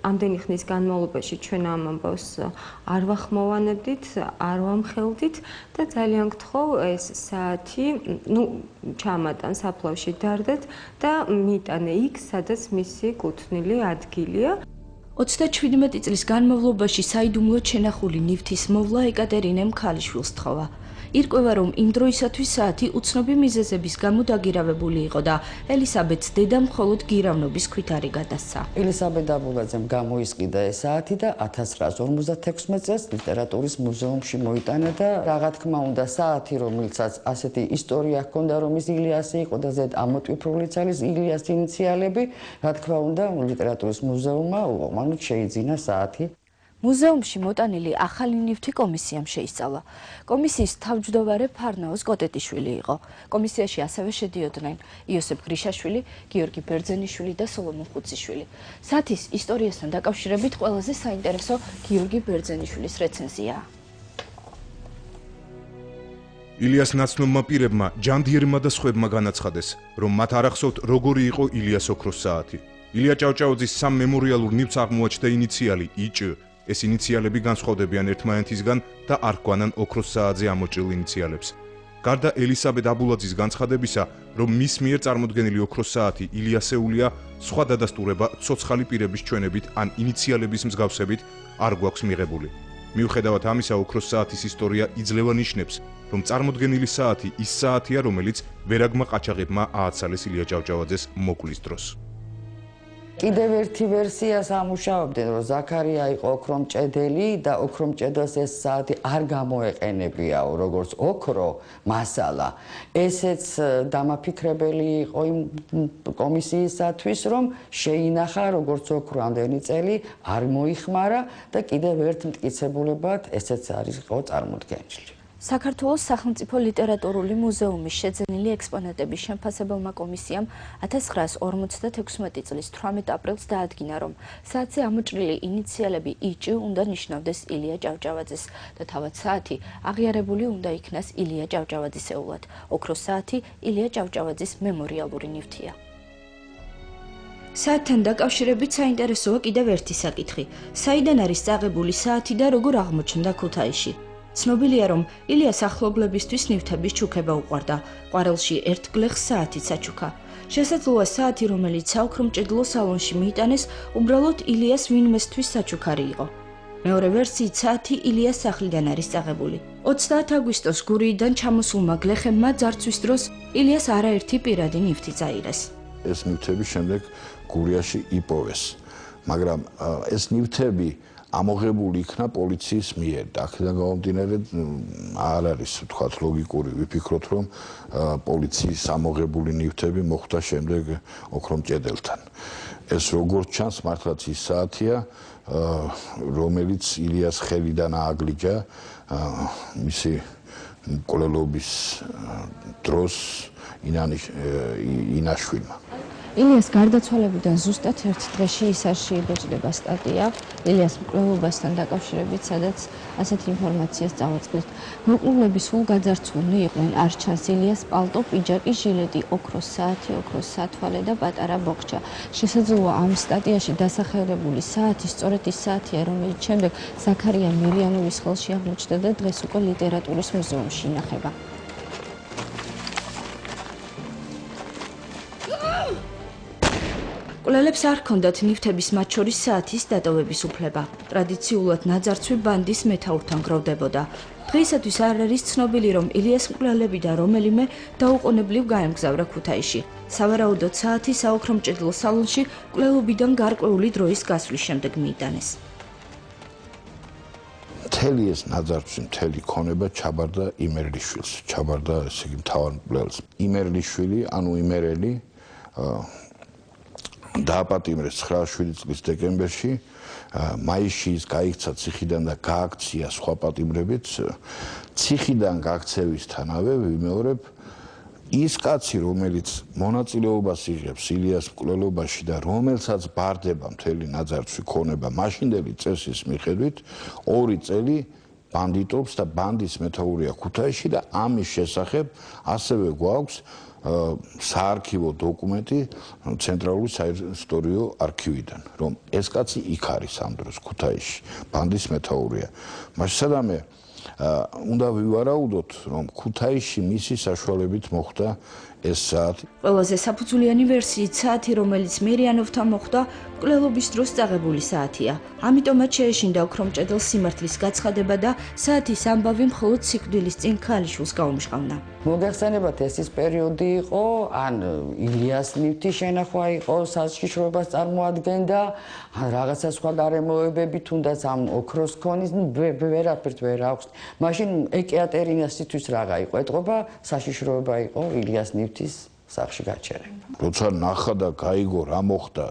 ამდენი ხნის განმავლობაში ჩვენ ამ ამბავს არ ვახმოვანებდით, არ ვამხელდით და ძალიან გთხოვ ეს საათი, ჩამატან საფლავში დარდეთ და მიტანე იქ, სადაც მისი კუთვნილი ადგილია. 37 წლის განმავლობაში საიდუმლოდ შენახული ნივთის მოვლა ეკატერინემ ქალიშვილს თხოვა. ირკვევა, რომ იმ დროისათვის საათი უცნობი მიზეზების გამო დაგირავებული იყო და ელისაბედს დედამ მხოლოდ გირავნობის ქვით არი გადასცა. ელისაბედ აბულაძემ გამოისყიდა ეს საათი და 1956 წელს ლიტერატურის მუზეუმში მოიტანა და რა თქმა უნდა საათი, რომელსაც ასეთი ისტორია ჰქონდა, რომ ის ილიასი იყო და ზედ ამოტვიფრულიც არის ილიას ინიციალები, რა თქმა უნდა ლიტერატურის მუზეუმმა უყმანოდ შეიძინა საათი. მუზეუმში მოტანილი ახალი ნივთი კომისიამ შეისწავლა. კომისიის თავმჯდომარე ფარნაოზ კოტეტიშვილი იყო. კომისიაში ასევე შედიოდნენ იოსებ გრიშაშვილი, გიორგი ბერძენიშვილი და სოლომონ ხუციშვილი. საათის ისტორიასთან დაკავშირებით ყველაზე საინტერესო გიორგი ბერძენიშვილის რეცენზიაა. ილიას ნაცნობმა პირებმა, ჯანდიერმა და სხვებმა განაცხადეს, რომ მათ არ ახსოვთ როგორი იყო ილიას ოქროს საათი. ილია ჭავჭავაძის სამ მემორიალურ ნივთს აღმოაჩნდა ინიციალი იჭ. ეს ინიციალები განსხვავდებიან ერთმანეთისგან და არ გვანან ოქროს საათზე ამოჭრილ ინიციალებს. გარდა ელისაბედ აბულაძის განცხადებისა, რომ მის მიერ წარმოდგენილი ოქროს საათი ილიასეულია, სხვა დადასტურება ცოცხალი პირების ჩვენებით ან ინიციალების მსგავსებით არ გვაქვს მიღებული. მიუხედავად ამისა, ოქროს საათის ისტორია იძლევა ნიშნებს, რომ წარმოდგენილი საათი ის საათია, რომელიც ვერაგმა ყაჩაღებმა ააცალეს ილია ჭავჭავაძეს მოკვლის დროს. კიდევ ერთი ვერსიას ამუშავებდნენ, რომ ზაქარია იყო ოქრომჭედელი და ოქრომჭედელს ეს საათი არ გამოეყენებიაო, როგორც ოქრო მასალა. ესეც დამაფიქრებელი იყო იმ კომისიისათვის, რომ შეინახა როგორც ოქრო ამდენი წელი არ მოიხმარა და კიდევ ერთ მტკიცებულებად ესეც არის იყო წარმოდგენილი. საქართველოს სახელმწიფო ლიტერატურული მუზეუმის შეძენილი ექსპონატების შემფასებელმა კომისიამ 1956 წლის 18 aprils დაადგინა, რომ საათზე ამოჭრილი ინიციალები იჭ უნდა ნიშნავდეს ილია ჭავჭავაძეს და თავად საათი აღიარებული უნდა იქნას ილია ჭავჭავაძისეულად. ოქროს საათი ილია ჭავჭავაძის მემორიალური ნივთია. საათთან დაკავშირებით საინტერესოა კიდევ ერთი საკითხი. საიდან არის წაღებული საათი და როგორ აღმოჩნდა ქუთაისში? ცნობილია, რომ ილიას ახლობლებისთვის ნივთების ჩუქება უყვარდა. ყვარელში ერთ გლეხს საათიც აჩუქა. შესაძლოა საათი, რომელიც საოქრომჭედლო სალონში მიიტანეს, უბრალოდ ილიას ვინმესთვის საჩუქარი იყო. მეორე ვერსიით საათი ილიას სახლიდან არის წაღებული. 30 აგვისტოს გურიიდან ჩამოსულმა გლეხებმა ძარცვის დროს ილიას არაერთი პირადი ნივთი წაიღეს. ეს ნივთები შემდეგ გურიაში იპოვეს, მაგრამ ეს ნივთები ამოღებული იქნა პოლიციის მიერ. აქედან გამომდინარე არ არის თქვათ ლოგიკური ვიფიქროთ, რომ პოლიციის ამოღებული ნივთები მოხვდა შემდეგ ოქრომჭედელთან. ეს როგორც ჩანს მართლაც ის საათია, რომელიც ილიას ხელიდან ააგლიჯა მისი მკვლელობის დროს ინაშვილმა. ილიას გარდაცვალებიდან ზუსტად ერთ დღეში ისარში იბეჭდება სტატია ილიას მკვლელობასთან დაკავშირებით, სადაც ასეთ ინფორმაციას წავაწყდით. მოკლულები სულ გაძარცვულნი იყვნენ, არ ჩანს ილიას პალტო, პიჯაკი, ჟილეტი, ოქროს საათი, ოქროს სათვალე და პატარა ბოხჩა. შესაძლოა ამ სტატიაში დასახელებული საათი სწორედ ის საათია, რომელიც შემდეგ ზაქარია მირიანოვის ხელში აღმოჩნდა და დღეს უკვე ლიტერატურის მუზეუმში ინახება. მკვლელებს არ ჰქონდათ ნივთების, მათ შორის საათის დატოვების უფლება. ტრადიციულად ნაძარცვი ბანდის მეთაურთან გროვდებოდა. დღეისათვის არ არის ცნობილი, რომ ილიას მკვლელებიდან რომელიმე დაუყოვნებლივ გაემგზავრა ქუთაისში. სავარაუდოდ საათი საოქრომჭედლო სალონში მკვლელობიდან გარკვეული დროის გასვლის შემდეგ მიიტანეს. მთელი ეს ნაძარცვი, მთელი ქონება ჩაბარდა იმერლიშვილს, ჩაბარდა ესე იგი მთავარ მკვლელს. იმერლიშვილი, ანუ იმერელი დააპატიმრეს 9-7 წლის დეკემბერში, მაისში ის გაიქცა ციხიდან და გააქცია სხვა პატიმრებით. ციხიდან გაქცევისთანავე ვიმეორებ, ის კაცი, რომელიც მონაწილეობას იღებს ილიას მკვლელობაში და რომელსაც ბარდება მთელი ნაძარცვი ქონება მაშინდელი წესის მიხედვით, 2 წელი ბანდიტობს და ბანდის მეთაურია ქუთაისში და ამის შესახებ ასევე გვაქვს საარქივო დოკუმენტი ცენტრალური საისტორიო არქივიდან, რომ ეს კაცი იქ არის ამ დროს ქუთაისში, ბანდის მეთაურია. მასშტაბამე უნდა ვივარაუდოთ, რომ ქუთაისში მისი საშუალებით მოხდა ეს საათი. ყველაზე საფუძვლიანი ვერსიით საათი, რომელიც მირიანოვთან მოხდა, მკვლელობის დროს წაღებული საათია. ამიტომაც შეეშინდა ოქრომჭედელს სიმართლის გაცხადება და საათის ამბავი მხოლოდ სიკვდილის წინ ქალიშვილს გაუმჟღავნა. მოგეხსენებათ, ეს ის პერიოდი იყო, ან ილიას ნივთის შენახვა იყო, საშიშროებას წარმოადგენდა, ან რაღაცა სხვა გარემოებები, თუნდაც ამ ოქროს ქონის ვერაფერთ ვერ აქვს. მაშინ ეკატერინასთვის რაღა იყო ეტყობა, საშიშროება იყო ილიას ნივთის სახლში გაჩერება. როცა ნახა და გაიგო რა მოხდა,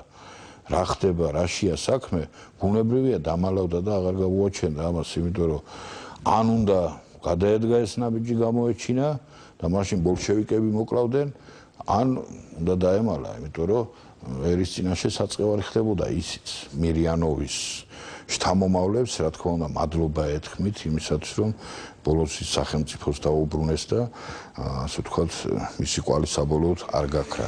რა ხდება, რაშია საქმე, ბუნებრივია დამალავდა და აღარ გაუაჩენდა ამას, იმიტომ რომ ან უნდა გადაედგა ეს ნაბიჯი გამოეჩინა და მაშინ ბოლშევიკები მოკლავდნენ, ან უნდა დაემალა, იმიტომ რომ ერის წინაშე საწყევარი ხდებოდა ისიც მირიანოვის შთამომავლებს, რა თქმა უნდა, მადლობა ეთქმით იმისათვის, რომ ბოლოს ის სახელმწიფოს დაუბრუნეს და ასე ვთქვათ, მისი კვალი საბოლოოდ არ გაქრა.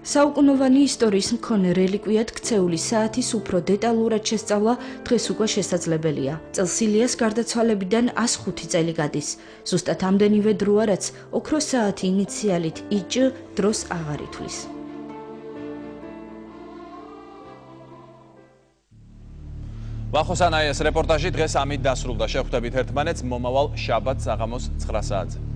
საუკუნოვანი ისტორიის მქონე რელიკვიად ქცეული საათის უფრო დეტალურად შესწავლა დღეს უკვე შესაძლებელია. წელს ილიას გარდაცვალებიდან 105 წელი გადის. ზუსტად ამდენივე დროა, რაც ოქროს საათი ინიციალით იჭ დროს აღარ ითვლის. ვახოსანაიას რეპორტაჟი დღეს ამით დასრულდა. შევხვდებით ერთმანეთს მომავალ შაბათს საღამოს 9 საათზე.